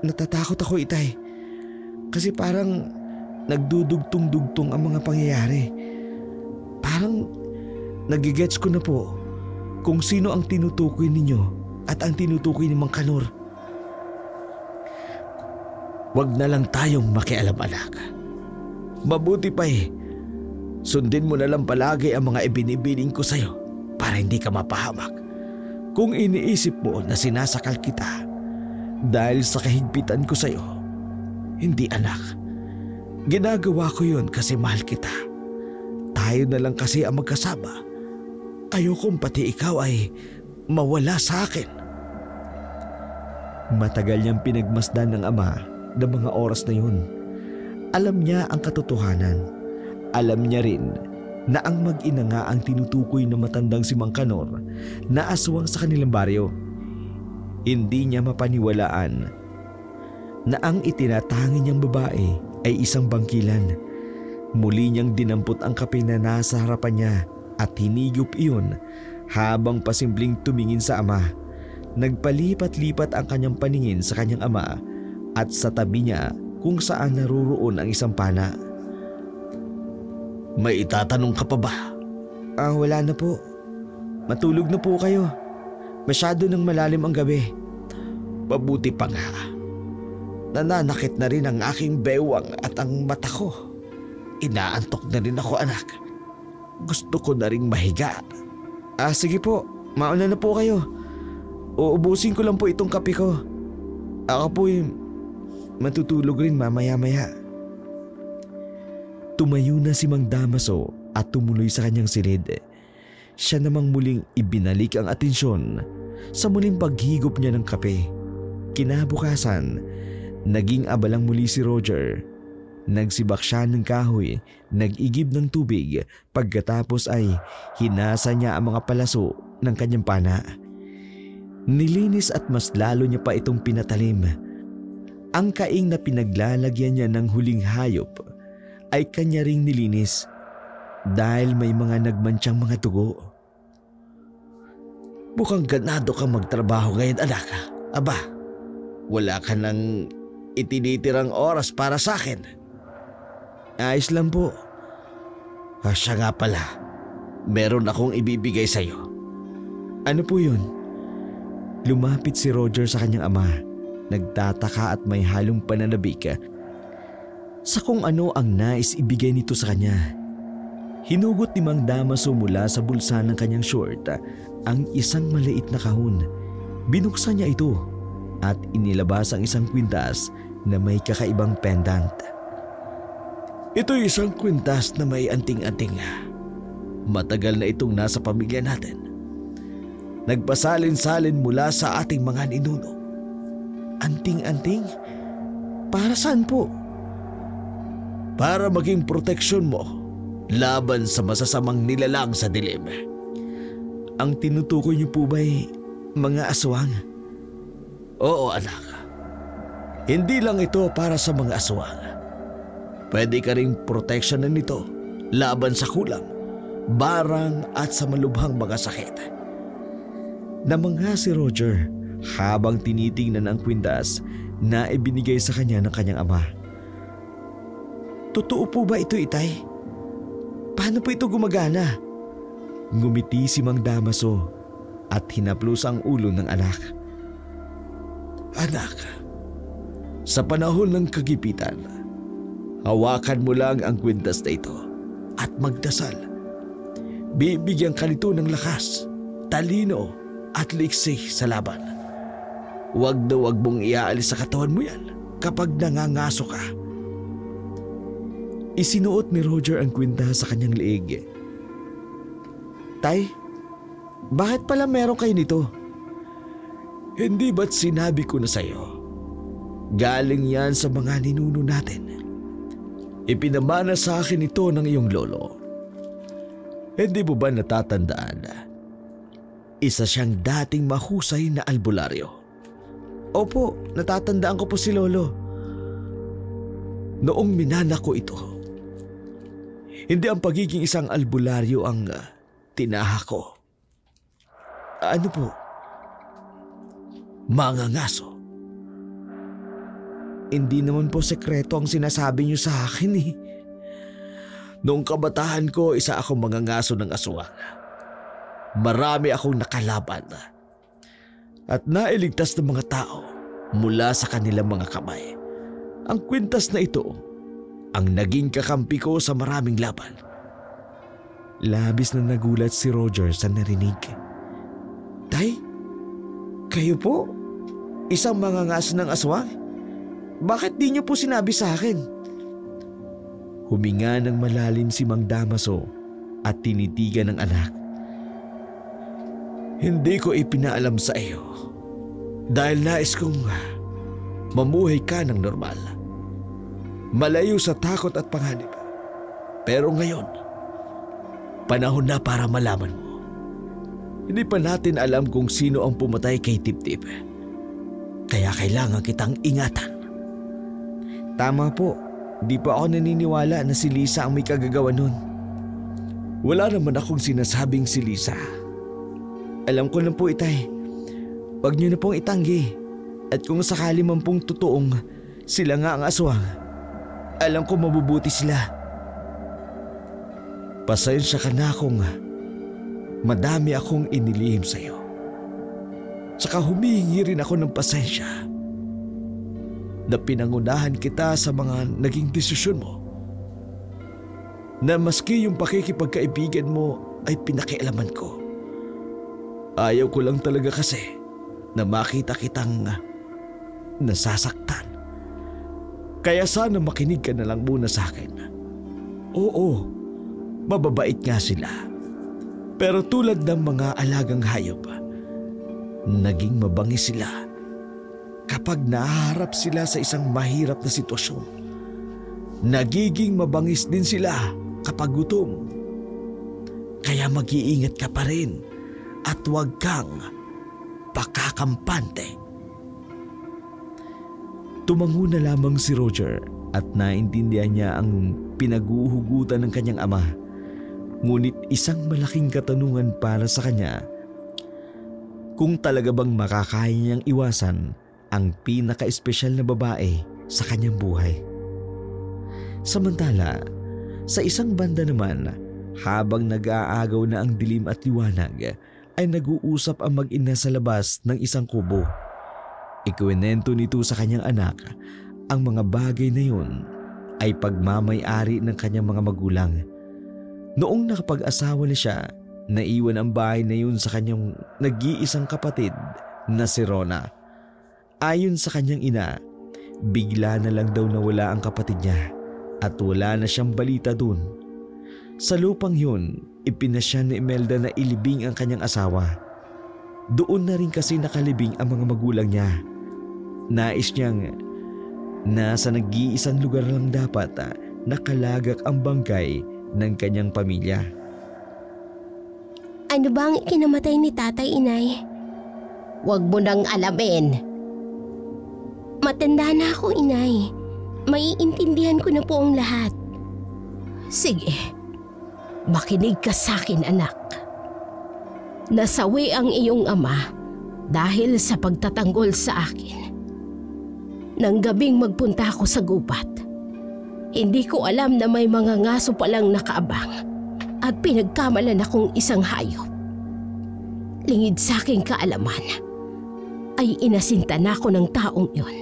Natatakot ako, Itay. Kasi parang nagdudugtong-dugtong ang mga pangyayari. Parang nagigets ko na po kung sino ang tinutukoy ninyo at ang tinutukoy ni Mang Kanor. Wag na lang tayong makialam, anak. Mabuti pa sundin mo na lang palagi ang mga ibinibining ko sa'yo para hindi ka mapahamak. Kung iniisip mo na sinasakal kita dahil sa kahigpitan ko sa'yo, hindi, anak. Ginagawa ko yun kasi mahal kita. Tayo na lang kasi ang magkasama. Ayokong pati ikaw ay mawala sa akin. Matagal niyang pinagmasdan ng ama ng mga oras na yun. Alam niya ang katotohanan. Alam niya rin na ang mag-ina nga ang tinutukoy ng matandang si Mang Kanor na aswang sa kanilang baryo. Hindi niya mapaniwalaan na ang itinatangi niyang babae ay isang bangkilan. Muli niyang dinampot ang kape na nasa harapan niya at hinigop iyon habang pasimpleng tumingin sa ama. Nagpalipat-lipat ang kanyang paningin sa kanyang ama at sa tabi niya kung saan naroroon ang isang pana. May itatanong ka pa ba? Wala na po. Matulog na po kayo. Masyado nang malalim ang gabi. Mabuti pa nga. Nananakit na rin ang aking bewang at ang mata ko. Inaantok na rin ako, anak. Gusto ko na ring mahiga. Sige po. Mauna na po kayo. Uubusin ko lang po itong kape ko. Ako po matutulog rin mamaya-maya. Tumayo na si Mang Damaso at tumuloy sa kanyang silid. Siya namang muling ibinalik ang atensyon sa muling paghigop niya ng kape. Kinabukasan, naging abalang muli si Roger. Nagsibak siya ng kahoy, nag-igib ng tubig, pagkatapos ay hinasa niya ang mga palaso ng kanyang pana. Nilinis at mas lalo niya pa itong pinatalim. Ang kaing na pinaglalagyan niya ng huling hayop ay kanya ring nilinis dahil may mga nagmantsyang mga dugo. Mukhang ganado kang magtrabaho ngayon, anak. Aba, Wala ka nang itinitirang oras para sa akin. Ayos lang po. Siya nga pala, meron akong ibibigay sa'yo. Ano po yun? Lumapit si Roger sa kanyang ama, nagtataka at may halong pananabik sa kung ano ang nais ibigay nito sa kanya. Hinugot ni Mang Damaso mula sa bulsa ng kanyang short ang isang maliit na kahon. Binuksan niya ito at inilabas ang isang kwintas na may kakaibang pendant. Ito'y isang kwintas na may anting-anting. Matagal na itong nasa pamilya natin. Nagpasalin-salin mula sa ating mga ninuno. Anting-anting? Para saan po? Para maging proteksyon mo laban sa masasamang nilalang sa dilim. Ang tinutukoy niyo po ba'y mga aswang? Oo, anak. Hindi lang ito para sa mga aswang. Pwede ka ring proteksyonan nito laban sa kulang, barang at sa malubhang mga sakit. Namangha si Roger habang tinitingnan ang kwintas na ibinigay sa kanya ng kanyang ama. Totoo po ba ito, Itay? Paano po ito gumagana? Ngumiti si Mang Damaso at hinaplos ang ulo ng anak. Anak, sa panahon ng kagipitan, hawakan mo lang ang kwintas na ito at magdasal. Bibigyan ka nito ng lakas, talino at liksi sa laban. Huwag na huwag mong iaalis sa katawan mo yan kapag nangangaso ka. Isinuot ni Roger ang kwintas sa kanyang leeg. Tay, bakit pala meron kayo nito? Hindi ba't sinabi ko na sa'yo? Galing yan sa mga ninuno natin. Ipinamana sa akin ito ng iyong lolo. Hindi mo ba natatandaan? Isa siyang dating mahusay na albularyo. Opo, natatandaan ko po si Lolo. Noong minana ko ito, hindi ang pagiging isang albularyo ang tinaha ko. Ano po? Mangangaso. Hindi naman po sekreto ang sinasabi niyo sa akin eh. Noong kabataan ko, isa akong mangangaso ng aswang. Marami akong nakalaban at nailigtas ng mga tao mula sa kanilang mga kamay. Ang kwintas na ito ang naging kakampi ko sa maraming laban. Labis na nagulat si Roger sa narinig. Tay, kayo po? Isang mangangaso ng aswang? Bakit di niyo po sinabi sa akin? Huminga ng malalim si Mang Damaso at tinitigan ng anak. Hindi ko ipinaalam sa iyo dahil nais kong mamuhay ka ng normal. Malayo sa takot at panganib. Pero ngayon, panahon na para malaman mo. Hindi pa natin alam kung sino ang pumatay kay Tip-Tip. Kaya kailangan kitang ingatan. Tama po. Di pa ako naniniwala na si Lisa ang may kagagawa nun. Wala naman akong sinasabing si Lisa. Alam ko lang po, Itay. Huwag niyo na pong itanggi. At kung sakali man pong totoong sila nga ang aswang, alam ko mabubuti sila. Pasensya ka na kung madami akong inilihim sa iyo. Saka humihingi rin ako ng pasensya na pinangunahan kita sa mga naging desisyon mo. Na maski yung pakikipagkaibigan mo ay pinakialaman ko. Ayaw ko lang talaga kasi na makita kitang nasasaktan. Kaya sana makinig ka na lang muna sa akin. Oo, mababait nga sila. Pero tulad ng mga alagang hayop, naging mabangis sila kapag nahaharap sila sa isang mahirap na sitwasyon. Nagiging mabangis din sila kapag gutom. Kaya mag-iingat ka pa rin at huwag kang pakakampante. Tumango na lamang si Roger at naintindihan niya ang pinaguhugutan ng kanyang ama. Ngunit isang malaking katanungan para sa kanya. Kung talaga bang makakaya niyang iwasan ang pinaka-espesyal na babae sa kanyang buhay. Samantala, sa isang banda naman, habang nag-aagaw na ang dilim at liwanag, ay nag-uusap ang mag-ina sa labas ng isang kubo. Ikwinento nito sa kanyang anak ang mga bagay na yun ay pagmamay-ari ng kanyang mga magulang. Noong nakapag-asawa na siya, naiwan ang bahay na yun sa kanyang nag-iisang kapatid na si Rona. Ayon sa kanyang ina, bigla na lang daw nawala ang kapatid niya at wala na siyang balita dun. Sa lupang yun, ipinasya ni Imelda na ilibing ang kanyang asawa. Doon na rin kasi nakalibing ang mga magulang niya. Nais niyang nasa nag-iisang lugar lang dapat nakalagak ang bangkay ng kanyang pamilya. Ano ba ang ikinamatay ni tatay, inay? Huwag mo nang alamin. Matanda na ako, inay. Maiintindihan ko na po ang lahat. Sige, makinig ka sa akin, anak. Nasawi ang iyong ama dahil sa pagtatanggol sa akin. Nang gabing magpunta ako sa gubat, hindi ko alam na may mga ngaso palang nakaabang at pinagkamalan akong isang hayop. Lingid sa aking kaalaman, ay inasinta na ako ng taong iyon.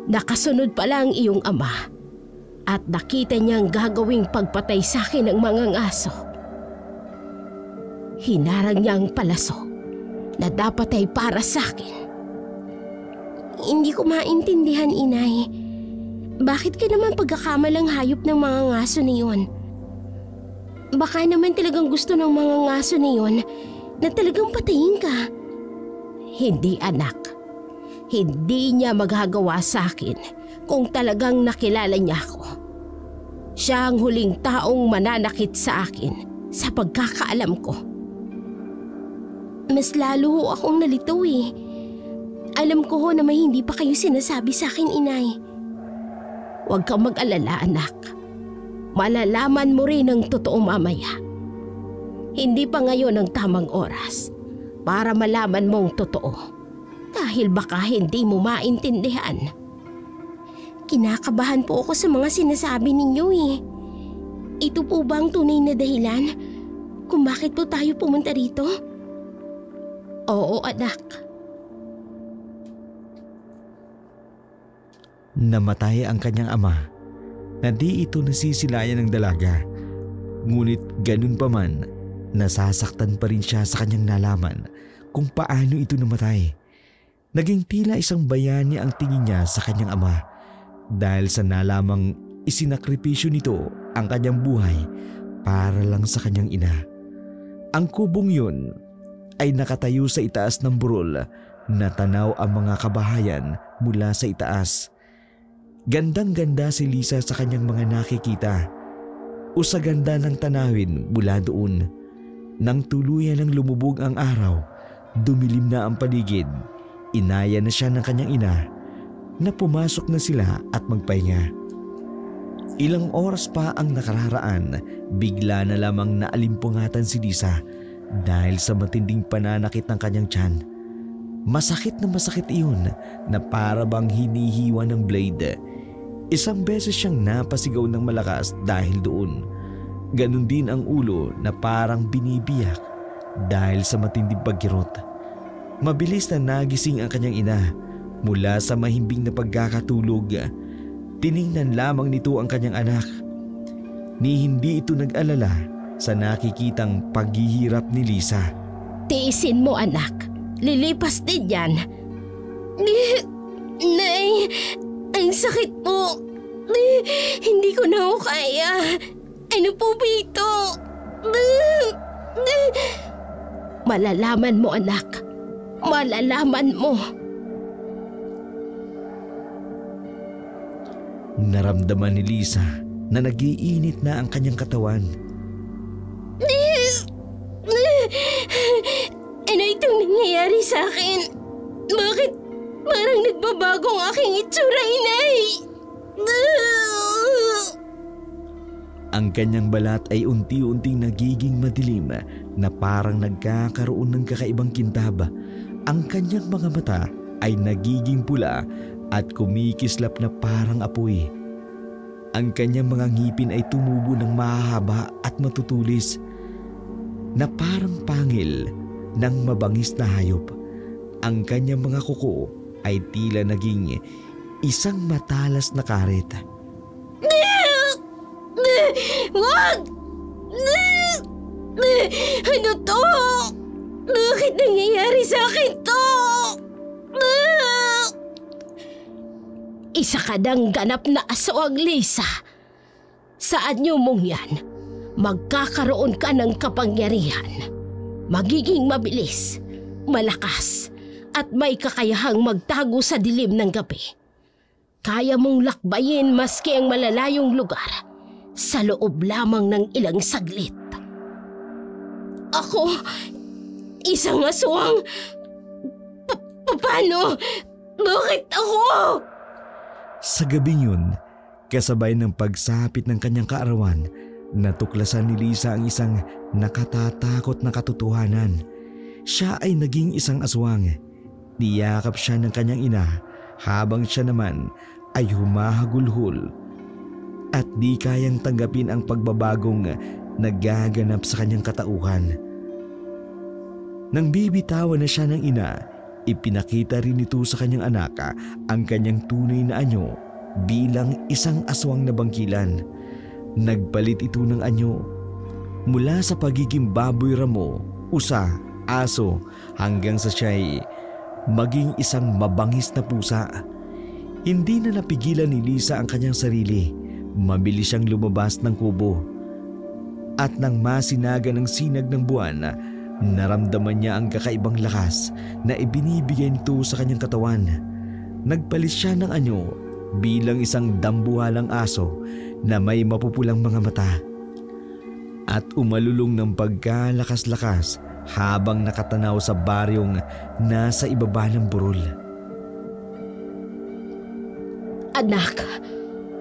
Nakasunod pala ang iyong ama at nakita niyang gagawing pagpatay sa akin ng mga ngaso. Hinarang niya ang palaso na dapat ay para sa akin. Hindi ko maintindihan, inay. Bakit ka naman pagkakamalang hayop ng mga ngaso na yun? Baka naman talagang gusto ng mga ngaso na yun na talagang patayin ka. Hindi, anak. Hindi niya magagawa sa akin kung talagang nakilala niya ako. Siya ang huling taong mananakit sa akin sa pagkakaalam ko. Mas lalo ho akong nalito eh. Alam ko ho na may hindi pa kayo sinasabi sa akin, inay. Huwag kang mag-alala, anak. Malalaman mo rin ang totoo mamaya. Hindi pa ngayon ang tamang oras para malaman mo ang totoo. Dahil baka hindi mo maintindihan. Kinakabahan po ako sa mga sinasabi ninyo eh. Ito po ba ang tunay na dahilan kung bakit po tayo pumunta rito? Oo, anak. Namatay ang kanyang ama na di ito nasisilayan ng dalaga. Ngunit ganun pa man, nasasaktan pa rin siya sa kanyang nalaman kung paano ito namatay. Naging tila isang bayani ang tingin niya sa kanyang ama dahil sa nalamang isinakripisyo nito ang kanyang buhay para lang sa kanyang ina. Ang kubong yun ay nakatayo sa itaas ng burol na tanaw ang mga kabahayan mula sa itaas. Gandang-ganda si Lisa sa kanyang mga nakikita. Usaganda ng tanawin mula doon. Nang tuluyan ng lumubog ang araw, dumilim na ang paligid. Inaya na siya ng kanyang ina na pumasok na sila at magpahinga. Ilang oras pa ang nakararaan, bigla na lamang naalimpungatan si Lisa dahil sa matinding pananakit ng kanyang tiyan. Masakit na masakit iyon na para bang hinihiwa ng blade. Isang beses siyang napasigaw ng malakas dahil doon. Ganon din ang ulo na parang binibiyak dahil sa matinding pagkirot. Mabilis na nagising ang kanyang ina mula sa mahimbing na pagkakatulog. Tiningnan lamang nito ang kanyang anak. Ni hindi ito nag-alala sa nakikitang paghihirap ni Lisa. Tiisin mo, anak. Lilipas din yan. Nay, ang sakit po. Hindi ko na ako kaya. Ano po ba ito? Malalaman mo, anak. Malalaman mo. Naramdaman ni Lisa na nag-iinit na ang kanyang katawan. Ano itong nangyayari sa akin? Bakit parang nagbabago ang aking itsura, inay? Ang kanyang balat ay unti-unting nagiging madilim na parang nagkakaroon ng kakaibang kintab. Ang kanyang mga mata ay nagiging pula at kumikislap na parang apoy. Ang kanyang mga ngipin ay tumubo ng mahahaba at matutulis na parang pangil ng mabangis na hayop. Ang kanyang mga kuko ay tila naging isang matalas na karet. Wag! Ano to? Bakit nangyayari sa akin to? Isa ka ng ganap na aswang, Lisa. Sa anyo mong yan, magkakaroon ka ng kapangyarihan. Magiging mabilis, malakas, at may kakayahang magtago sa dilim ng gabi. Kaya mong lakbayin maski ang malalayong lugar sa loob lamang ng ilang saglit. Ako, isang aswang? Paano? Bakit ako? Sa gabing yun, kasabay ng pagsapit ng kanyang kaarawan, natuklasan ni Lisa ang isang nakatatakot na katotohanan. Siya ay naging isang aswang. Niyakap siya ng kanyang ina habang siya naman ay humahagulhol at di kayang tanggapin ang pagbabagong nagaganap sa kanyang katauhan. Nang bibitawan na siya ng ina, ipinakita rin ito sa kanyang anak ang kanyang tunay na anyo bilang isang aswang na bangkilan. Nagpalit ito ng anyo mula sa pagiging baboy ramo, usa, aso hanggang sa siya'y maging isang mabangis na pusa. Hindi na napigilan ni Lisa ang kanyang sarili. Mabilis siyang lumabas ng kubo. At nang masinaga ng sinag ng buwan, naramdaman niya ang kakaibang lakas na ibinibigay nito sa kanyang katawan. Nagpalit siya ng anyo bilang isang dambuhalang aso na may mapupulang mga mata. At umalulong ng pagkalakas-lakas habang nakatanaw sa baryong nasa ibaba ng burol. Anak,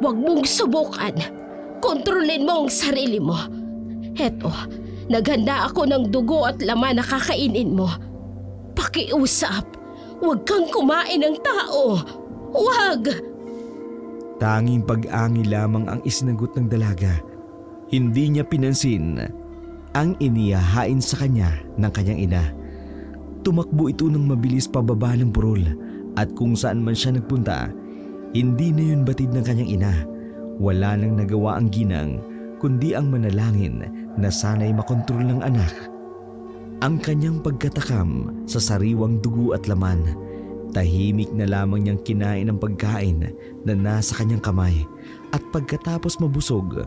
huwag mong subukan. Kontrolin mo ang sarili mo. Heto, naghanda ako ng dugo at laman na kakainin mo. Pakiusap, huwag kang kumain ng tao. Huwag! Tanging pag-angi lamang ang isinagot ng dalaga. Hindi niya pinansin ang inihahain sa kanya ng kanyang ina. Tumakbo ito ng mabilis pababa ng burol at kung saan man siya nagpunta, hindi na yun batid ng kanyang ina. Wala nang nagawa ang ginang kundi ang manalangin na sana'y makontrol ng anak ang kanyang pagkatakam sa sariwang dugo at laman. Tahimik na lamang niyang kinain ang pagkain na nasa kanyang kamay at pagkatapos mabusog,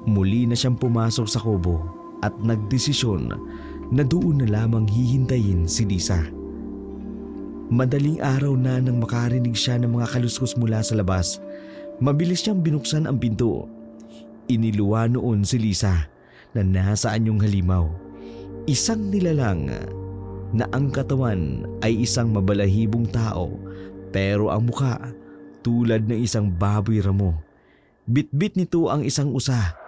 muli na siyang pumasok sa kubo at nagdesisyon na doon na lamang hihintayin si Lisa. Madaling araw na nang makarinig siya ng mga kaluskos mula sa labas. Mabilis niyang binuksan ang pinto. Iniluwa noon si Lisa na nasa anyong halimaw. Isang nilalang na ang katawan ay isang mabalahibong tao pero ang mukha tulad ng isang baboy ramo. Bitbit nito ang isang usa.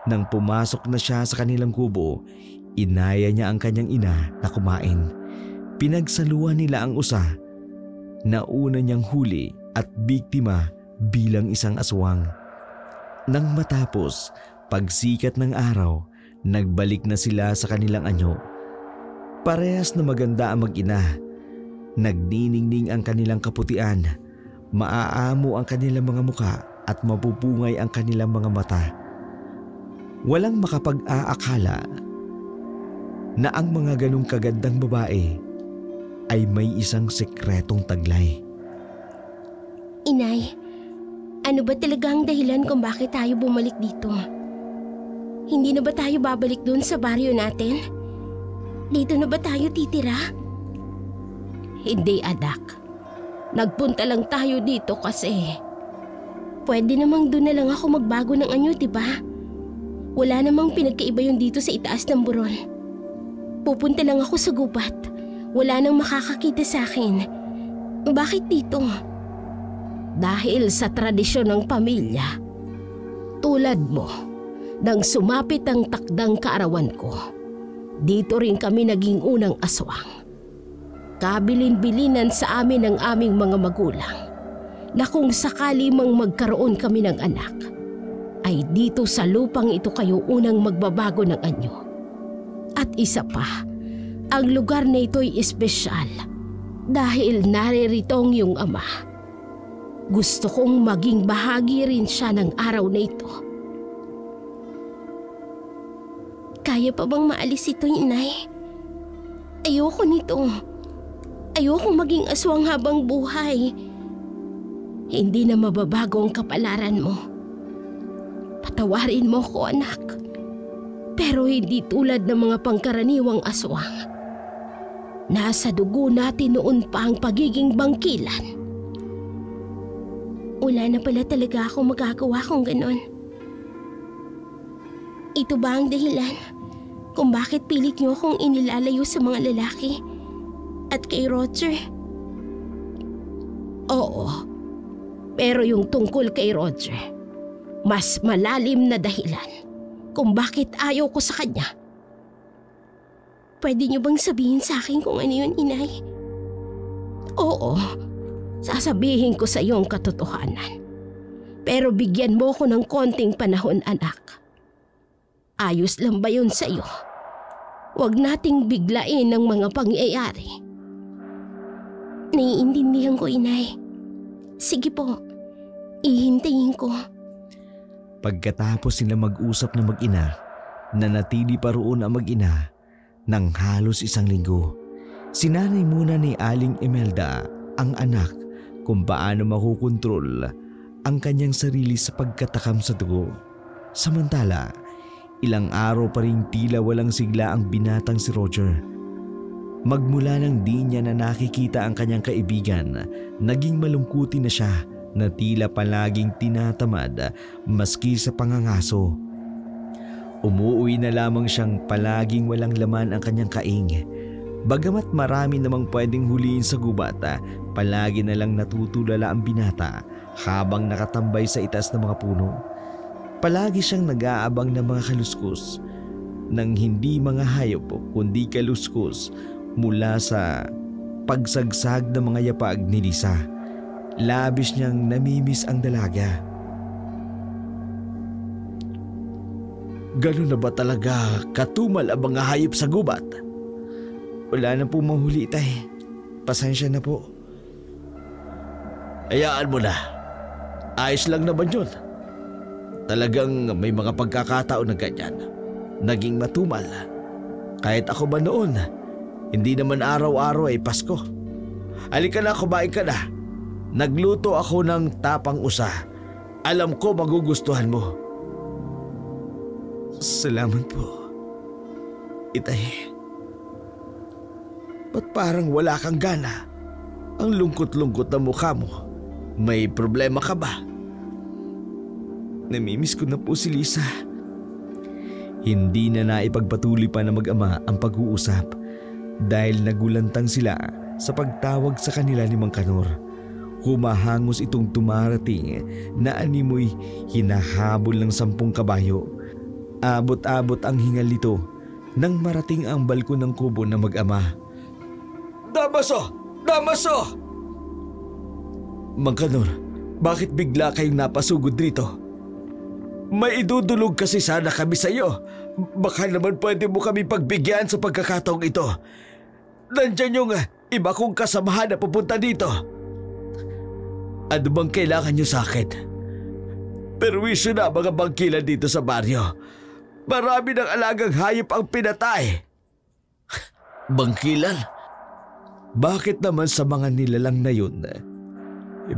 Nang pumasok na siya sa kanilang kubo, inaya niya ang kanyang ina na kumain. Pinagsaluhan nila ang usa na una niyang huli at biktima bilang isang aswang. Nang matapos, pagsikat ng araw, nagbalik na sila sa kanilang anyo. Parehas na maganda ang mag-ina. Nagniningning ang kanilang kaputian, maaamo ang kanilang mga muka at mapupungay ang kanilang mga mata. Walang makapag-aakala na ang mga ganong kagandang babae ay may isang sekretong taglay. Inay, ano ba talaga ang dahilan kung bakit tayo bumalik dito? Hindi na ba tayo babalik doon sa baryo natin? Dito na ba tayo titira? Hindi, anak. Nagpunta lang tayo dito kasi Pwede namang doon na lang ako magbago ng anyo, diba? Wala namang pinagkaiba yun dito sa itaas ng burol. Pupunta lang ako sa gubat. Wala nang makakakita sa akin. Bakit dito? dahil sa tradisyon ng pamilya, tulad mo, nang sumapit ang takdang kaarawan ko, dito rin kami naging unang aswang. Kabilin-bilinan sa amin ng aming mga magulang na kung sakali mang magkaroon kami ng anak, ay dito sa lupang ito kayo unang magbabago ng anyo. At isa pa, ang lugar na ito'y espesyal dahil naririto yung ama. Gusto kong maging bahagi rin siya ng araw na ito. Kaya pa bang maalis ito, inay? Ayoko nito. Ayoko maging aswang habang buhay. Hindi na mababago ang kapalaran mo. Patawarin mo ko, anak. Pero hindi tulad ng mga pangkaraniwang aswang. Nasa dugo natin noon pa ang pagiging bangkilan. Wala na pala talaga akong magagawa kung ganon. Ito ba ang dahilan kung bakit pilit niyo akong inilalayo sa mga lalaki at kay Roger? Oo. Pero yung tungkol kay Roger, mas malalim na dahilan kung bakit ayaw ko sa kanya. Pwede niyo bang sabihin sa akin kung ano yun, inay? Oo. Sasabihin ko sa iyo ang katotohanan. Pero bigyan mo ko ng konting panahon, anak. Ayos lang ba yun sa iyo? Huwag nating biglain ang mga pangyayari. Naiintindihan ko, inay. Sige po, ihintayin ko. Pagkatapos sila mag-usap na mag-ina, nanatili pa roon ang mag-ina ng halos 1 linggo. Sinanay muna ni Aling Imelda ang anak kung paano makukontrol ang kanyang sarili sa pagkatakam sa dugo. Samantala, ilang araw pa rin tila walang sigla ang binatang si Roger. Magmula nang di niya na nakikita ang kanyang kaibigan, naging malungkutin na siya na tila palaging tinatamad maski sa pangangaso. Umuuwi na lamang siyang palaging walang laman ang kanyang kaing. Bagamat marami namang pwedeng huliin sa gubat, palagi na lang natutulala ang binata habang nakatambay sa itaas ng mga puno. Palagi siyang nag-aabang ng mga kaluskos ng hindi mga hayop kundi kaluskos mula sa pagsagsag ng mga yapag ni Lisa. Labis niyang namimiss ang dalaga. Ganun na ba talaga katumal ang mga hayop sa gubat? Wala na po mahuli, tay. Pasensya na po. Hayaan mo na. Ayos lang naman yun. Talagang may mga pagkakataon na ganyan. Naging matumal. Kahit ako ba noon, hindi naman araw-araw ay Pasko. Halika na, kumain ka na. Nagluto ako ng tapang usa. Alam ko magugustuhan mo. Salamat po, itay. Ba't parang wala kang gana? Ang lungkot-lungkot na mukha mo. May problema ka ba? Namimiss ko na po si Lisa. Hindi na naipagpatuloy pa na mag-ama ang pag-uusap dahil nagulantang sila sa pagtawag sa kanila ni Mang Kanor. Humahangos itong tumarating na animoy hinahabol ng 10 kabayo. Abot-abot ang hingal nito nang marating ang balkon ng kubo na mag-ama. Damaso! Damaso! Mang Kanor, bakit bigla kayong napasugod dito? May idudulog kasi sana kami sa iyo. Baka naman pwede mo kami pagbigyan sa pagkakataong ito. Nandyan yung iba kong kasamahan na pupunta dito. Ano bang kailangan niyo sa akin? Perwisyo na mga bangkilan dito sa baryo. Marami ng alagang hayop ang pinatay. Bangkilan? Bakit naman sa mga nilalang na yun,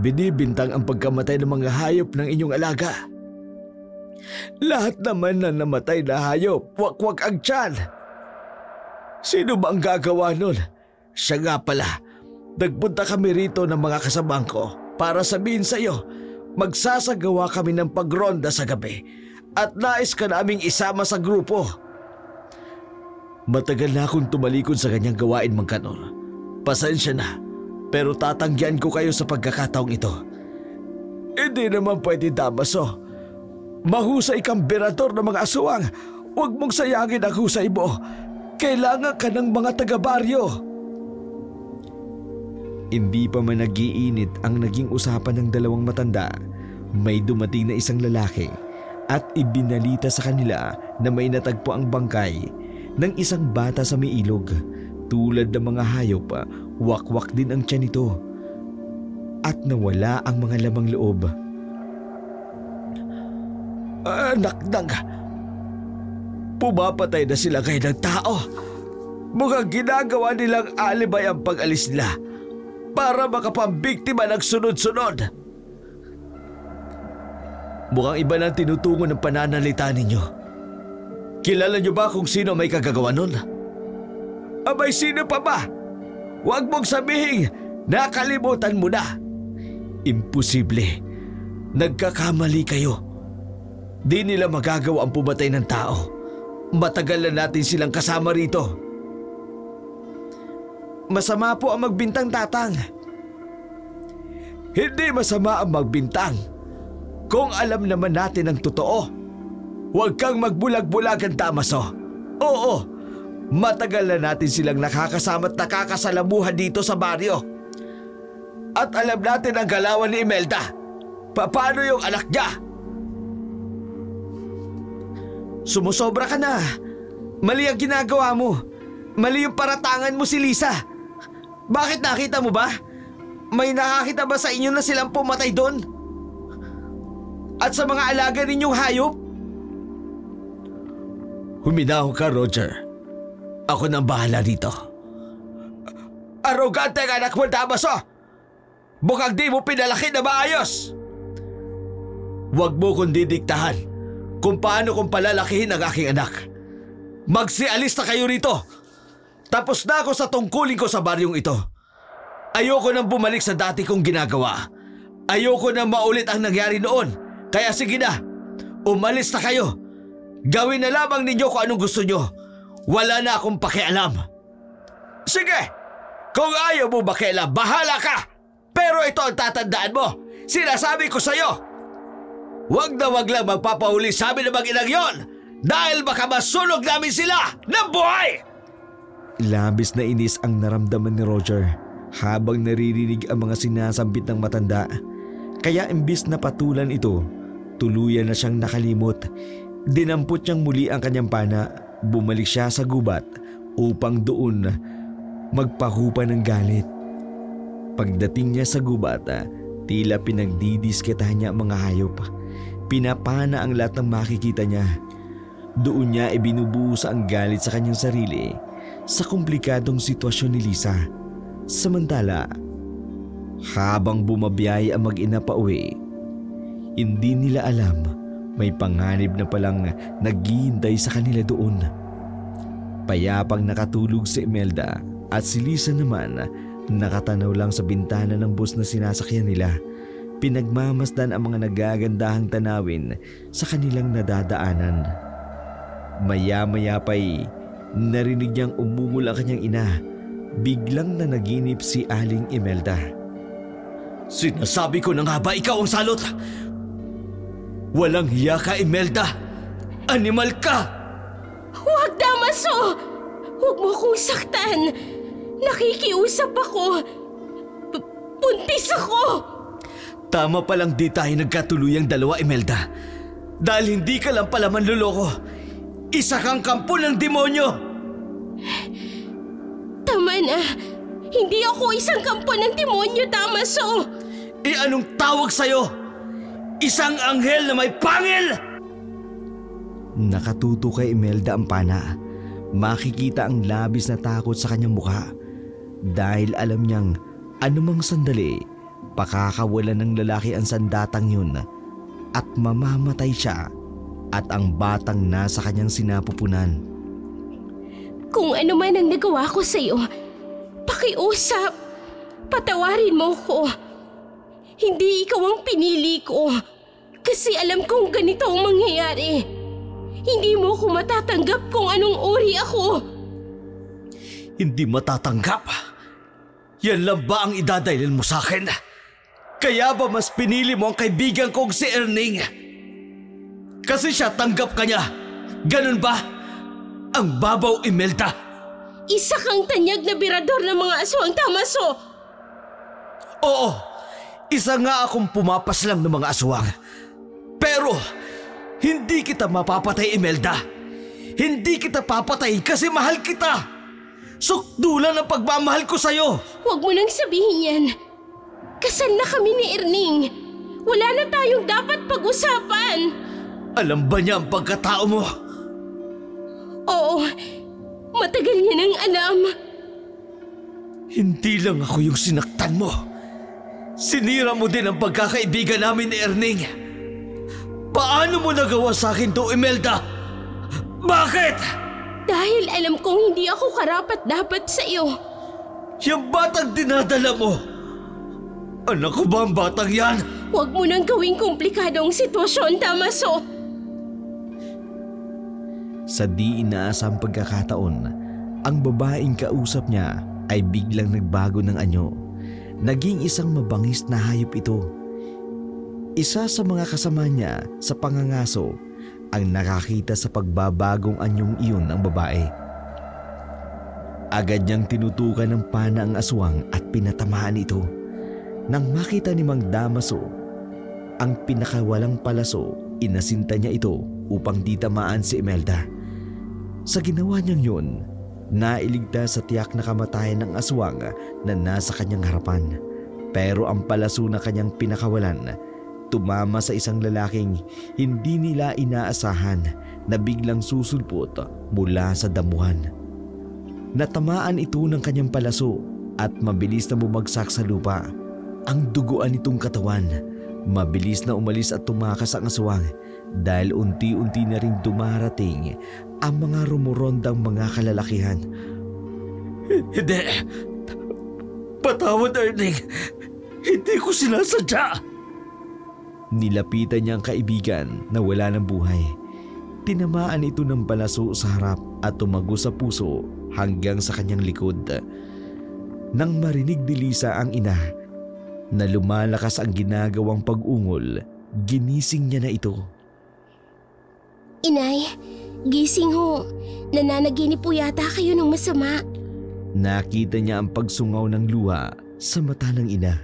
binibintang ang pagkamatay ng mga hayop ng inyong alaga? Lahat naman na namatay na hayop, wakwak ang tiyan. Sino ba ang gagawa nun? Siya nga pala, nagpunta kami rito ng mga kasamang ko para sabihin sa iyo, magsasagawa kami ng pagronda sa gabi at nais ka naming isama sa grupo. Matagal na akong tumalikod sa kanyang gawain, Mang Kanor. Pasensya na, pero tatanggihan ko kayo sa pagkakataong ito. Hindi naman pwede, Damaso. Mahusay kang berador ng mga aswang. Huwag mong sayangin ang husay mo. Kailangan ka ng mga taga-baryo. Hindi pa man nag-iinit ang naging usapan ng dalawang matanda, may dumating na isang lalaki at ibinalita sa kanila na may natagpo ang bangkay ng isang bata sa may ilog. Tulad ng mga hayop, wakwak din ang tiyan nito at nawala ang mga lamang loob. Anak nang, pumapatay na sila kayo ng tao. Mukhang ginagawa nilang alibay ang pag-alis nila para makapambiktima ng sunod-sunod. Mukhang iba ng tinutungo ng pananalita ninyo. Kilala niyo ba kung sino may kagagawa nun? Abay, sino pa ba? Huwag mong sabihin, nakalimutan mo na. Imposible. Nagkakamali kayo. Di nila magagawa ang pumatay ng tao. Matagal na natin silang kasama rito. Masama po ang magbintang, Tatang. Hindi masama ang magbintang kung alam naman natin ang totoo. Huwag kang magbulag-bulagan, Damaso. Oo, matagal na natin silang nakakasama at nakakasalamuhan dito sa baryo. At alam natin ang galawan ni Imelda. Paano yung anak niya? Sumusobra ka na. Mali ang ginagawa mo. Mali yung paratangan mo si Lisa. Bakit, nakita mo ba? May nakakita ba sa inyo na silang pumatay doon? At sa mga alaga ninyong hayop? Huminaw ka, Roger. Ako nang bahala dito. Arrogante ka, anak mo, Damaso! Mukhang di mo pinalaki na maayos! Huwag mo kong didiktahan kung paano kong palalakihin ang aking anak. Magsialis na kayo rito! Tapos na ako sa tungkulin ko sa baryong ito. Ayoko nang bumalik sa dati kong ginagawa. Ayoko nang maulit ang nangyari noon. Kaya sige na, umalis na kayo. Gawin na lamang ninyo kung anong gusto nyo. Wala na akong pakialam. Sige, kung ayaw mo makialam, bahala ka. Pero ito ang tatandaan mo. Sinasabi ko sa'yo. Huwag na wag lang magpapahuli sa amin ng mag-inang yon. Dahil baka masunog namin sila ng buhay. Labis na inis ang naramdaman ni Roger habang naririnig ang mga sinasambit ng matanda. Kaya imbis na patulan ito, tuluyan na siyang nakalimot. Dinampot niyang muli ang kanyang pana. Bumalik siya sa gubat upang doon magpahupa ng galit. Pagdating niya sa gubat, tila pinagdidisketahan niya ang mga hayop. Pinapana ang lahat ng makikita niya. Doon niya ibinubuhos ang galit sa kanyang sarili sa komplikadong sitwasyon ni Lisa. Samantala, habang bumabiyay ang mag-ina pa uwi, hindi nila alam may panganib na palang naghihintay sa kanila doon. Payapang nakatulog si Imelda at si Lisa naman nakatanaw lang sa bintana ng bus na sinasakyan nila. Pinagmamasdan ang mga nagagandahang tanawin sa kanilang nadadaanan. Maya-maya pa'y narinig niyang umungol ang kanyang ina. Biglang nanaginip si Aling Imelda. Sinasabi ko na nga ba ikaw ang salot? Walang hiya ka, Imelda! Animal ka! Huwag, Damaso! Huwag mo kong saktan! Nakikiusap ako! Buntis ako! Tama palang di tayo nagkatuluyang dalawa, Imelda. Dahil hindi ka lang pala manluloko. Isa kang kampo ng demonyo! Tama na! Hindi ako isang kampo ng demonyo, Damaso! Anong tawag sa'yo? Isang anghel na may pangil! Nakatuto kay Imelda ang pana. Makikita ang labis na takot sa kanyang mukha. Dahil alam niyang anumang sandali, pakakawalan ng lalaki ang sandatang yun at mamamatay siya at ang batang nasa kanyang sinapupunan. Kung ano man ang nagawa ko sa'yo, pakiusap. Patawarin mo ko. Hindi ikaw ang pinili ko. Kasi alam kong ganito ang mangyayari. Hindi mo ko matatanggap kung anong uri ako. Hindi matatanggap? Yan lang ba ang idadahilan mo sa akin? Kaya ba mas pinili mo ang kaibigan kong si Erning? Kasi siya tanggap ka niya. Ganun ba? Ang babaw, Imelda. Isa kang tanyag na birador ng mga aswang, Damaso. Oo, isa nga akong pumapaslang ng mga aswang. Pero, hindi kita mapapatay, Imelda. Hindi kita papatay kasi mahal kita. Sukdulan ang pagmamahal ko sa'yo. Huwag mo nang sabihin yan. Kasal na kami ni Erning. Wala na tayong dapat pag-usapan. Alam ba niya ang pagkatao mo? Oo, matagal niya nang alam. Hindi lang ako yung sinaktan mo. Sinira mo din ang pagkakaibigan namin ni Erning. Paano mo nagawa sa akin to, Imelda? Bakit? Dahil alam kong hindi ako karapat-dapat sa iyo. Yung batang dinadala mo. Anak ko ba ang batang yan? Huwag mo nang gawing komplikado ang sitwasyon, Damaso. Sa di inaasang pagkakataon, ang babaeng kausap niya ay biglang nagbago ng anyo. Naging isang mabangis na hayop ito. Isa sa mga kasama niya sa pangangaso ang nakakita sa pagbabagong anyong iyon ng babae. Agad niyang tinutukan ng pana ang aswang at pinatamaan ito. Nang makita ni Mang Damaso ang pinakawalang palaso, inasinta niya ito upang di tamaan si Imelda. Sa ginawa niyang yun, nailigtas sa tiyak na kamatayan ng aswang na nasa kanyang harapan. Pero ang palaso na kanyang pinakawalan, tumama sa isang lalaking hindi nila inaasahan na biglang susulpot mula sa damuhan. Natamaan ito ng kanyang palaso at mabilis na bumagsak sa lupa. Ang duguan nitong katawan, mabilis na umalis at tumakas ang aswang dahil unti-unti na rin dumarating ang mga rumurondang mga kalalakihan. Hindi. Patawad, Erning. Hindi ko sinasadya. Nilapitan niya ang kaibigan na wala ng buhay. Tinamaan ito ng palaso sa harap at tumago sa puso hanggang sa kanyang likod. Nang marinig ni Lisa ang ina na lumalakas ang ginagawang pag-ungol, ginising niya na ito. Inay, gising ho. Nananaginip po yata kayo ng masama. Nakita niya ang pagsungaw ng luha sa mata ng ina.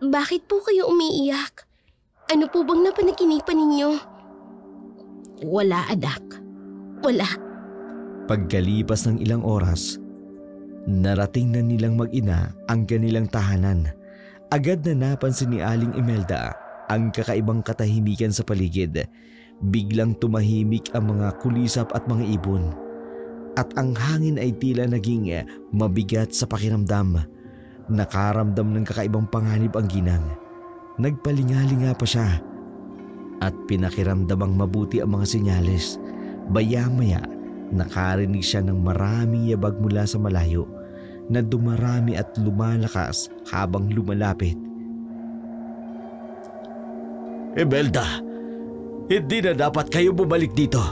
Bakit po kayo umiiyak? Ano po bang napanaginipan ninyo? Wala, anak. Wala. Pagkalipas ng ilang oras, narating na nilang mag-ina ang kanilang tahanan. Agad na napansin ni Aling Imelda ang kakaibang katahimikan sa paligid. Biglang tumahimik ang mga kulisap at mga ibon. At ang hangin ay tila naging mabigat sa pakiramdam. Nakaramdam ng kakaibang panganib ang ginang. Nagpalingalinga pa siya at pinakiramdamang mabuti ang mga senyales. Baya-maya, nakarinig siya ng maraming yabag mula sa malayo na dumarami at lumalakas habang lumalapit. Imelda, hindi na dapat kayo bumalik dito.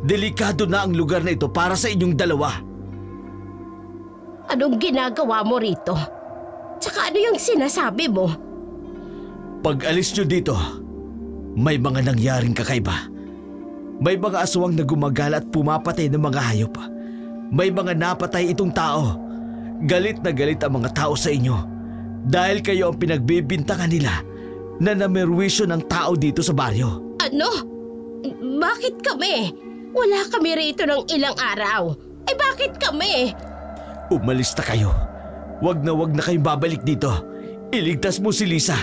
Delikado na ang lugar na ito para sa inyong dalawa. Anong ginagawa mo rito? Tsaka ano yung sinasabi mo? Pag alis nyo dito, may mga nangyaring kakaiba. May mga aswang na gumagala at pumapatay ng mga hayop. May mga napatay itong tao. Galit na galit ang mga tao sa inyo dahil kayo ang pinagbibintangan nila na namerwisyo ng tao dito sa baryo. Ano? Bakit kami? Wala kami rito ng ilang araw. Eh bakit kami? Umalis na kayo. Wag na kayong babalik dito. Iligtas mo si Lisa.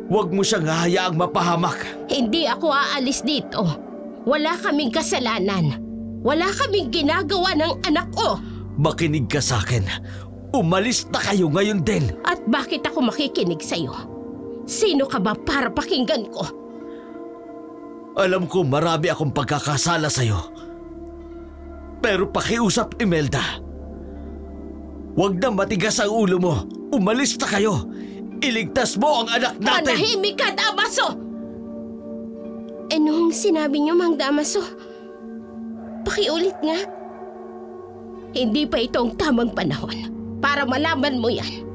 Huwag mo siyang hahayaang mapahamak. Hindi ako aalis dito. Wala kaming kasalanan. Wala kaming ginagawa ng anak ko. Makinig ka sa akin. Umalis na kayo ngayon din. At bakit ako makikinig sa'yo? Sino ka ba para pakinggan ko? Alam ko marami akong pagkakasala sa'yo. Pero pakiusap, Imelda. Huwag na matigas ang ulo mo. Umalis na kayo. Iligtas mo ang anak natin! Manahimik ka, Damaso! Anong sinabi niyo, Mang Damaso? Pakiulit nga. Hindi pa ito ang tamang panahon para malaman mo yan.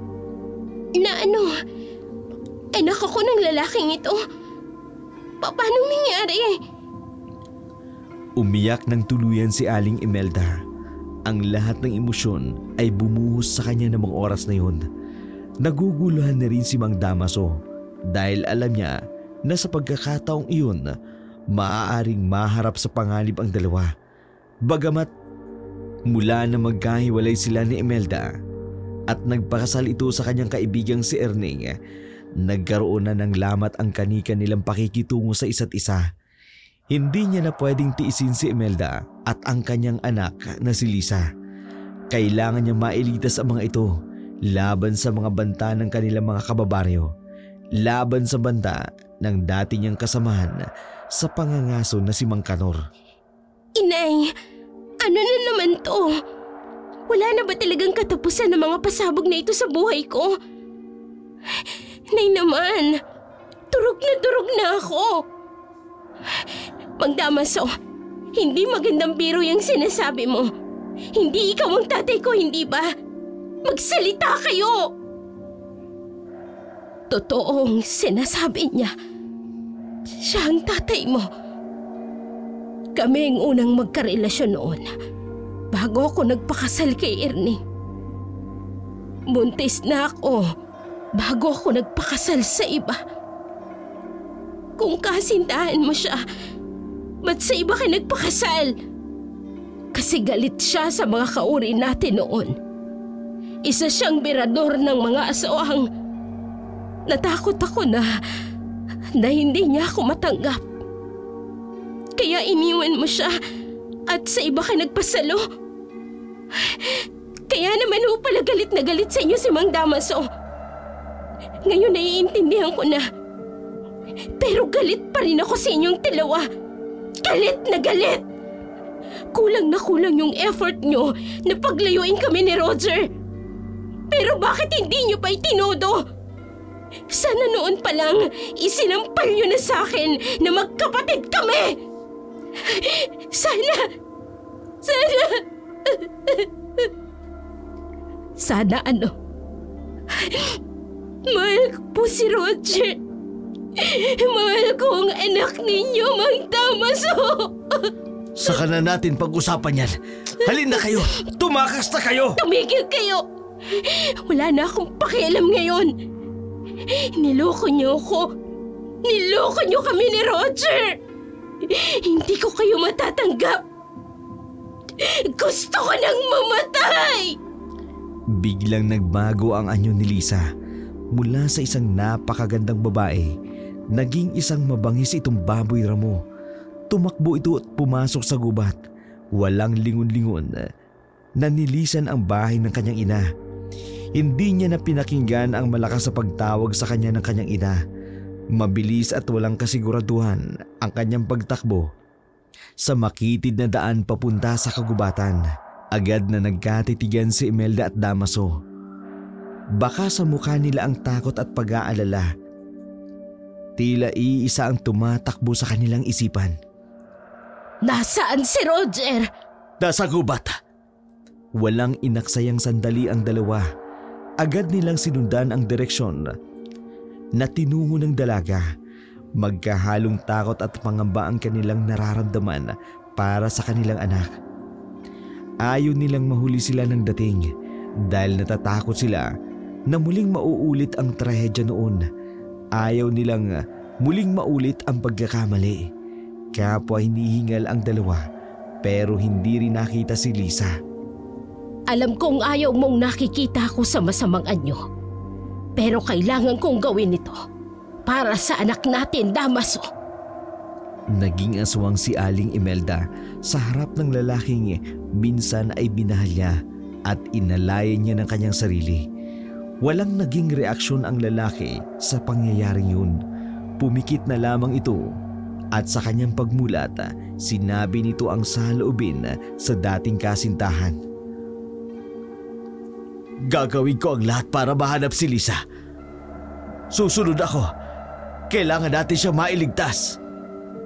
Na ano? Anak ako ng lalaking ito. Paano nangyari? Umiyak ng tuluyan si Aling Imelda. Ang lahat ng emosyon ay bumuhos sa kanya ng mga oras na yun. Naguguluhan na rin si Mang Damaso dahil alam niya na sa pagkakataong iyon, maaaring maharap sa panganib ang dalawa. Bagamat mula na magkahiwalay sila ni Imelda at nagpakasal ito sa kanyang kaibigang si Erning, nagkaroon na ng lamat ang kanika nilang pakikitungo sa isa't isa. Hindi niya na pwedeng tiisin si Imelda at ang kanyang anak na si Lisa. Kailangan niya mailitas ang mga ito laban sa mga banta ng kanilang mga kababaryo, laban sa banta ng dati niyang kasamahan sa pangangaso na si Mang Kanor. Inay, ano na naman to? Wala na ba talagang katapusan ng mga pasabog na ito sa buhay ko? Nay naman, turog na ako. Mang Damaso, hindi magandang biro yung sinasabi mo. Hindi ikaw ang tatay ko, hindi ba? Magsalita kayo! Totoong sinasabi niya. Siya ang tatay mo. Kami ang unang magkarelasyon noon bago ako nagpakasal kay Ernie. Buntis na ako bago ako nagpakasal sa iba. Kung kasintahan mo siya, ba't sa iba ka nagpakasal? Kasi galit siya sa mga kauri natin noon. Isa siyang birador ng mga asawang. Natakot ako na hindi niya ako matanggap. Kaya iniwan mo siya at sa iba ka nagpasalo. Kaya naman ho pala galit na galit sa inyo si Mang Damaso. Ngayon naiintindihan ko na. Pero galit pa rin ako sa inyong dalawa. Galit na galit! Kulang na kulang yung effort nyo na paglayuin kami ni Roger. Pero bakit hindi nyo pa itinodo? Sana noon pa lang isinampal nyo na sa akin na magkapatid kami! Sana! Sana ano? Mahal ko po si Roger. Mahal ko ang anak ninyo, Mang Damaso. Saka na natin pag-usapan yan. Halin na kayo! Tumakas na kayo! Tumigil kayo! Wala na akong pakialam ngayon. Niloko niyo ako. Niloko niyo kami ni Roger. Hindi ko kayo matatanggap. Gusto ko nang mamatay! Biglang nagbago ang anyo ni Lisa. Mula sa isang napakagandang babae, naging isang mabangis itong baboy ramo. Tumakbo ito at pumasok sa gubat. Walang lingon-lingon. Nanilisan ang bahay ng kanyang ina. Hindi niya na pinakinggan ang malakas sa pagtawag sa kanya ng kanyang ina. Mabilis at walang kasiguraduhan ang kanyang pagtakbo. Sa makitid na daan papunta sa kagubatan, agad na nagkatitigan si Imelda at Damaso. Baka sa mukha nila ang takot at pag-aalala. Tila iisa ang tumatakbo sa kanilang isipan. Nasaan si Roger? Nasa gubat. Walang inaksayang sandali ang dalawa. Agad nilang sinundan ang direksyon na tinungo ng dalaga. Magkahalong takot at pangamba ang kanilang nararamdaman para sa kanilang anak. Ayaw nilang mahuli sila ng dating dahil natatakot sila na muling mauulit ang trahedya noon. Ayaw nilang muling maulit ang pagkakamali. Kapwa hinihingal ang dalawa pero hindi rin nakita si Lisa. Alam kong ayaw mong nakikita ako sa masamang anyo. Pero kailangan kong gawin ito para sa anak natin, Damaso. Naging aswang si Aling Imelda sa harap ng lalaking minsan ay binahal niya at inalayan niya ng kanyang sarili. Walang naging reaksyon ang lalaki sa pangyayaring yun. Pumikit na lamang ito at sa kanyang pagmulat, sinabi nito ang saloobin sa dating kasintahan. Gagawin ko ang lahat para mahanap si Lisa. Susunod ako. Kailangan natin siya mailigtas.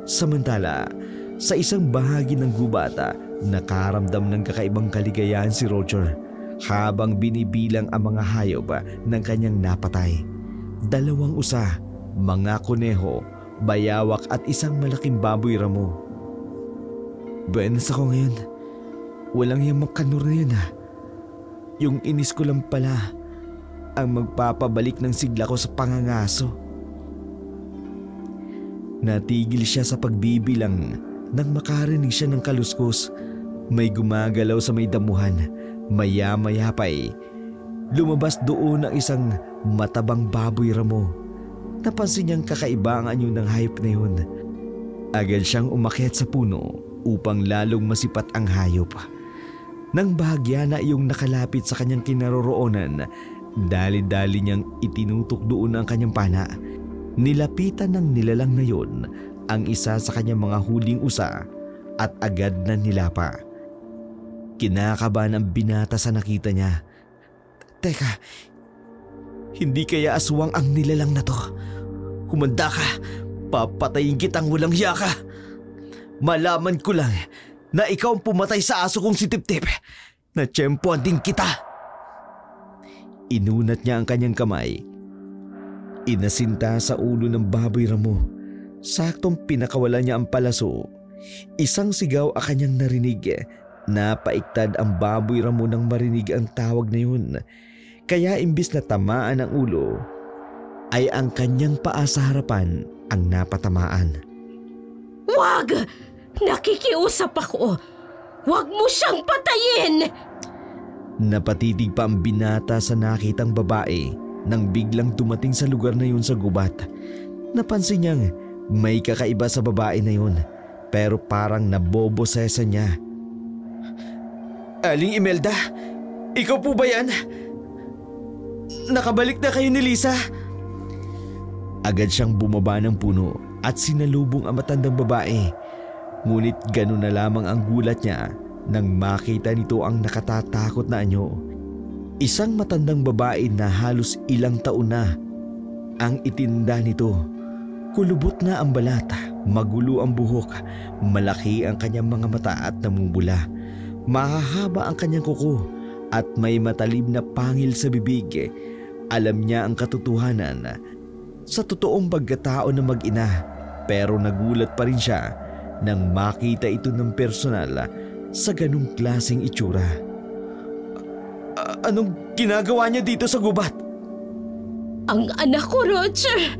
Samantala, sa isang bahagi ng gubata, nakaramdam ng kakaibang kaligayahan si Roger habang binibilang ang mga hayop ng kanyang napatay. 2 usa, mga kuneho, bayawak at isang malaking baboy ramo. Buenas ako ngayon. Walang yung makanor na yun ha. Yung inis ko lang pala. ang magpapabalik ng sigla ko sa pangangaso. Natigil siya sa pagbibilang nang makarinig siya ng kaluskos. May gumagalaw sa may damuhan. Maya-maya pa'y lumabas doon ang isang matabang baboy ramo. Napansin niyang kakaiba ang anyo ng hayop na yun. Agad siyang umakyat sa puno upang lalong masipat ang hayop. Nang bahagya na iyong nakalapit sa kanyang kinaroroonan, dali-dali niyang itinutok doon ang kanyang pana. Nilapitan ng nilalang na yun ang isa sa kanyang mga huling usa at agad na nilapa. Kinakabahan ang binata sa nakita niya. Teka, hindi kaya aswang ang nilalang na to? Humanda ka, papatayin kitang walang hiya ka. Malaman ko lang na ikaw ang pumatay sa aso kong si Tip-Tip. Natsyempoan din kita. Inunat niya ang kanyang kamay. Inasinta sa ulo ng baboy ramo. Saktong pinakawalan niya ang palaso. Isang sigaw ang kanyang narinig. Napaiktad ang baboy ramo nang marinig ang tawag na yun. Kaya imbis na tamaan ang ulo, ay ang kanyang paa sa harapan ang napatamaan. Wag! Nakikiusap ako! Wag mo siyang patayin! Napatitig pa ang binata sa nakitang babae nang biglang dumating sa lugar na yun sa gubat. Napansin niyang may kakaiba sa babae na yun, pero parang nabobosesa niya. Aling Imelda, ikaw po ba yan? Nakabalik na kayo ni Lisa? Agad siyang bumaba ng puno at sinalubong ang matandang babae. Ngunit gano'n na lamang ang gulat niya nang makita nito ang nakatatakot na anyo. Isang matandang babae na halos ilang taon na ang itinda nito. Kulubot na ang balat, magulo ang buhok, malaki ang kanyang mga mata at namumula. Mahahaba ang kanyang kuko at may matalim na pangil sa bibig. Alam niya ang katotohanan sa totoong pagkatao ng mag-ina, pero nagulat pa rin siya nang makita ito ng personal sa ganung klaseng itsura. Anong ginagawa niya dito sa gubat? Ang anak ko, Roger!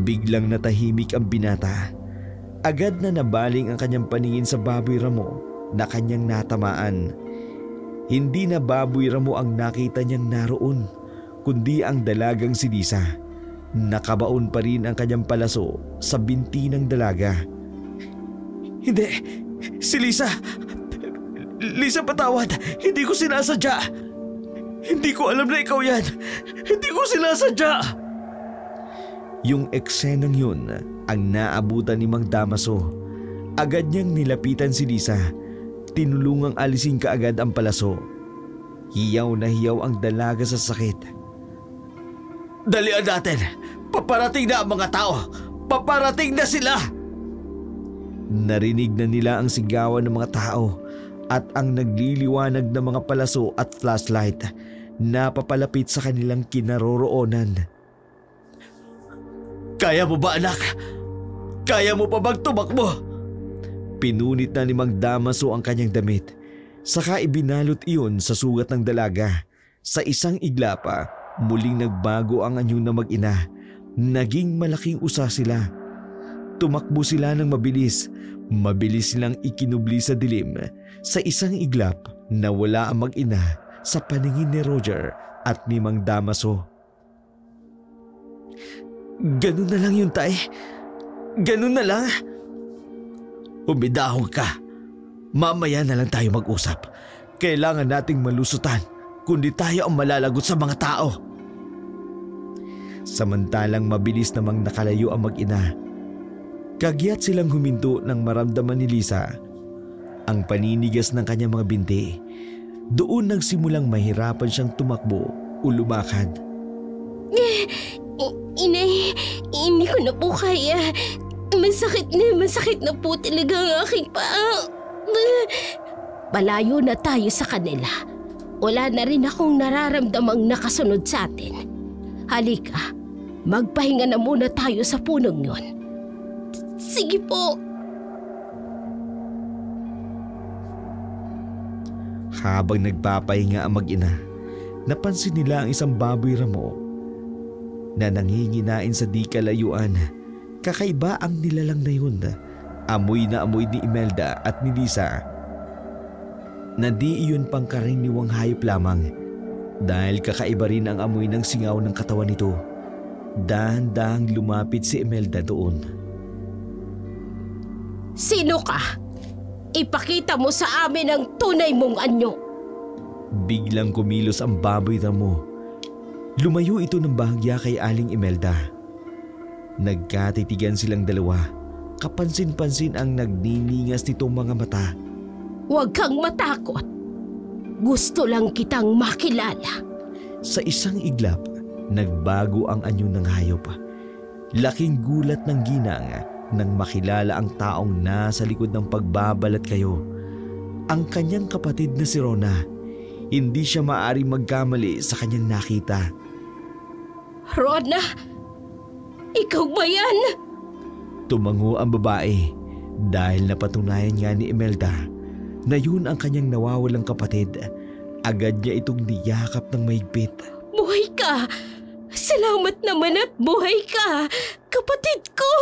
Biglang natahimik ang binata. Agad na nabaling ang kanyang paningin sa baboy ramo na kanyang natamaan. Hindi na baboy ramo ang nakita niyang naroon, kundi ang dalagang si Lisa. Nakabaon pa rin ang kanyang palaso sa binti ng dalaga. Hindi, si Lisa! Lisa, patawad! Hindi ko sinasadya! Hindi ko alam na ikaw yan! Hindi ko sinasadya! Yung eksenang yun ang naabutan ni Mang Damaso. Agad niyang nilapitan si Lisa. Tinulungang alisin kaagad ang palaso. Hiyaw na hiyaw ang dalaga sa sakit. Dalian natin! Paparating na ang mga tao! Paparating na sila! Narinig na nila ang sigawan ng mga tao at ang nagliliwanag ng mga palaso at flashlight na papalapit sa kanilang kinaroroonan. Kaya mo ba, anak? Kaya mo pa bang tumakbo? Pinunit na ni Mang Damaso ang kanyang damit. Saka ibinalot iyon sa sugat ng dalaga. Sa isang igla pa, muling nagbago ang anyo na mag-ina. Naging malaking usa sila. Tumakbo sila ng mabilis. Mabilis silang ikinubli sa dilim. Sa isang iglap, nawala ang mag-ina sa paningin ni Roger at ni Mang Damaso. Ganun na lang yun, tay. Ganun na lang. Umidahon ka. Mamaya na lang tayo mag-usap. Kailangan nating malusutan, kundi tayo ang malalagot sa mga tao. Samantalang mabilis namang nakalayo ang mag-ina. Kagyat silang huminto nang maramdaman ni Lisa ang paninigas ng kanyang mga binti. Doon nagsimulang mahirapan siyang tumakbo o lumakad. Inay, hindi ko na po kaya. Masakit na po talaga ang aking paa. Palayo na tayo sa kanila. Wala na rin akong nararamdamang nakasunod sa atin. Halika, magpahinga na muna tayo sa punong yon. Sige po. Habang nagpapahinga ang mag-ina, napansin nila ang isang baboy ramo na nanginginain sa di kalayuan. Kakaiba ang nilalang na yun. Amoy na amoy ni Imelda at ni Lisa na di iyon pangkaraniwang hayop lamang dahil kakaiba rin ang amoy ng singaw ng katawan nito. Dahan-dahang lumapit si Imelda doon. Sino ka? Ipakita mo sa amin ang tunay mong anyo. Biglang kumilos ang baboy ramo. Lumayo ito ng bahagya kay Aling Imelda. Nagkatitigan silang dalawa. Kapansin-pansin ang nagniningas nitong mga mata. Huwag kang matakot. Gusto lang kitang makilala. Sa isang iglap, nagbago ang anyo ng hayop. Laking gulat ng ginang nang makilala ang taong nasa likod ng pagbabalat kayo. Ang kanyang kapatid na si Rona. Hindi siya maaaring magkamali sa kanyang nakita. Rona, ikaw ba yan? Tumango ang babae dahil napatunayan nga ni Imelda na yun ang kanyang nawawalang kapatid. Agad niya itong niyakap ng mahigpit. Buhay ka! Salamat naman at buhay ka! Kapatid ko!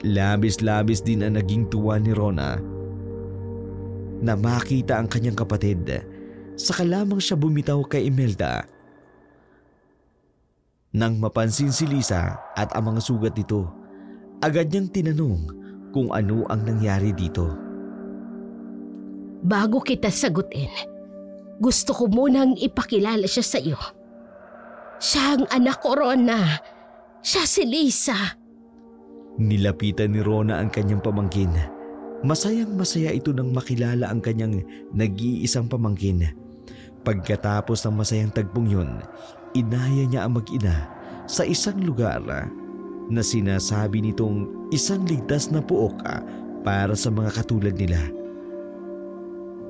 Labis-labis din ang naging tuwa ni Rona na makita ang kanyang kapatid. Saka lamang siya bumitaw kay Imelda. Nang mapansin si Lisa at ang mga sugat nito, agad niyang tinanong kung ano ang nangyari dito. Bago kita sagutin, gusto ko munang ipakilala siya sa iyo. Siya ang anak ko, Rona. Siya si Lisa. Nilapitan ni Rona ang kanyang pamangkin. Masayang-masaya ito nang makilala ang kanyang nag-iisang pamangkin. Pagkatapos ng masayang tagpong yun, inaya niya ang mag-ina sa isang lugar na sinasabi nitong isang ligtas na puok para sa mga katulad nila.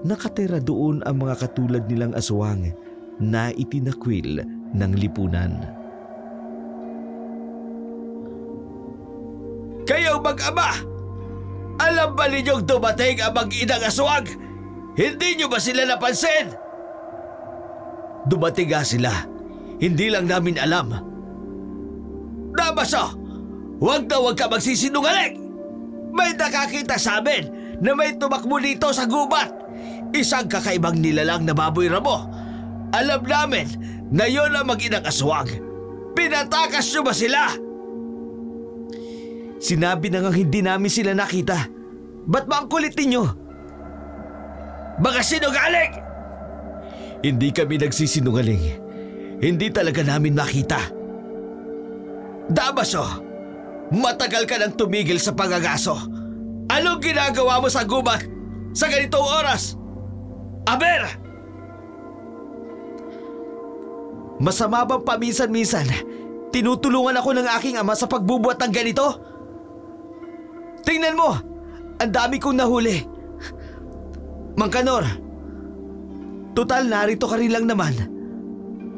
Nakatira doon ang mga katulad nilang aswang na itinakwil ng lipunan. Kayo mag-ama! Alam ba ninyong dumating ang mag-inang aswang? Hindi nyo ba sila napansin? Dumating nga sila. Hindi lang namin alam. Damaso, huwag ka magsisinungaling! May nakakita sa amin na may tumakbo dito sa gubat. Isang kakaibang nilalang na baboy ramo. Alam namin na yon ang mag-inang aswang. Pinatakas nyo ba sila? Sinabi na nga hindi namin sila nakita. Ba't ba ang kulit ninyo? Baka sinungaling! Hindi kami nagsisinungaling. Hindi talaga namin makita. Damaso, matagal ka nang tumigil sa pangangaso. Anong ginagawa mo sa gubat sa ganitong oras? Aber! Masama bang paminsan-minsan tinutulungan ako ng aking ama sa pagbubuhat ng ganito? Tingnan mo, ang dami kong nahuli. Mang Kanor, total narito ka rin lang naman.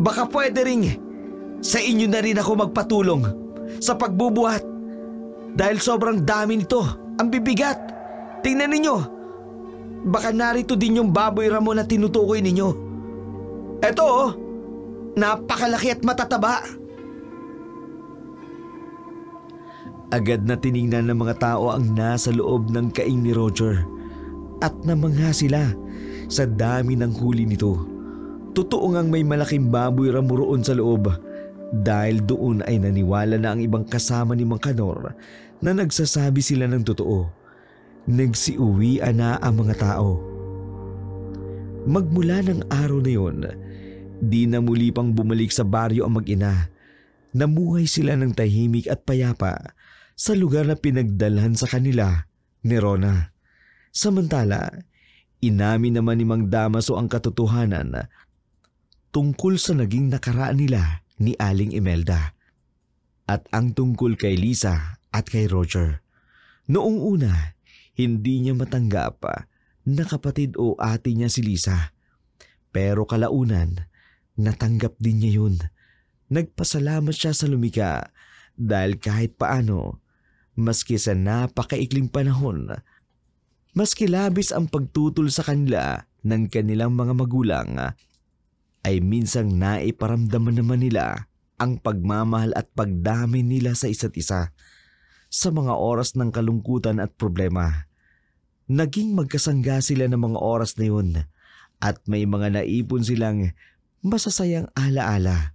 Baka pwede rin sa inyo na rin ako magpatulong sa pagbubuhat. Dahil sobrang dami nito, ang bibigat. Tingnan ninyo, baka narito din yung baboy ramo na tinutukoy ninyo. Eto oh, napakalaki at matataba. Agad na tiningnan ng mga tao ang nasa loob ng kaing ni Roger at namangha sila sa dami ng huli nito. Totoo ngang may malaking baboy ramo roon sa loob dahil doon ay naniwala na ang ibang kasama ni Mang Kanor na nagsasabi sila ng totoo. Nagsiuwian na ang mga tao. Magmula ng araw na yon, di na muli pang bumalik sa baryo ang mag-ina. Namuhay sila ng tahimik at payapa sa lugar na pinagdalhan sa kanila ni Rona. Samantala, inamin naman ni Mang Damaso ang katotohanan tungkol sa naging nakaraan nila ni Aling Imelda at ang tungkol kay Lisa at kay Roger. Noong una, hindi niya matanggap na kapatid o ate niya si Lisa. Pero kalaunan, natanggap din niya yun. Nagpasalamat siya sa lumika dahil kahit paano, maski sa napakaikling panahon, maski labis ang pagtutol sa kanila ng kanilang mga magulang, ay minsang naiparamdaman naman nila ang pagmamahal at pagdamay nila sa isa't isa sa mga oras ng kalungkutan at problema. Naging magkasangga sila ng mga oras na yun at may mga naipon silang masasayang alaala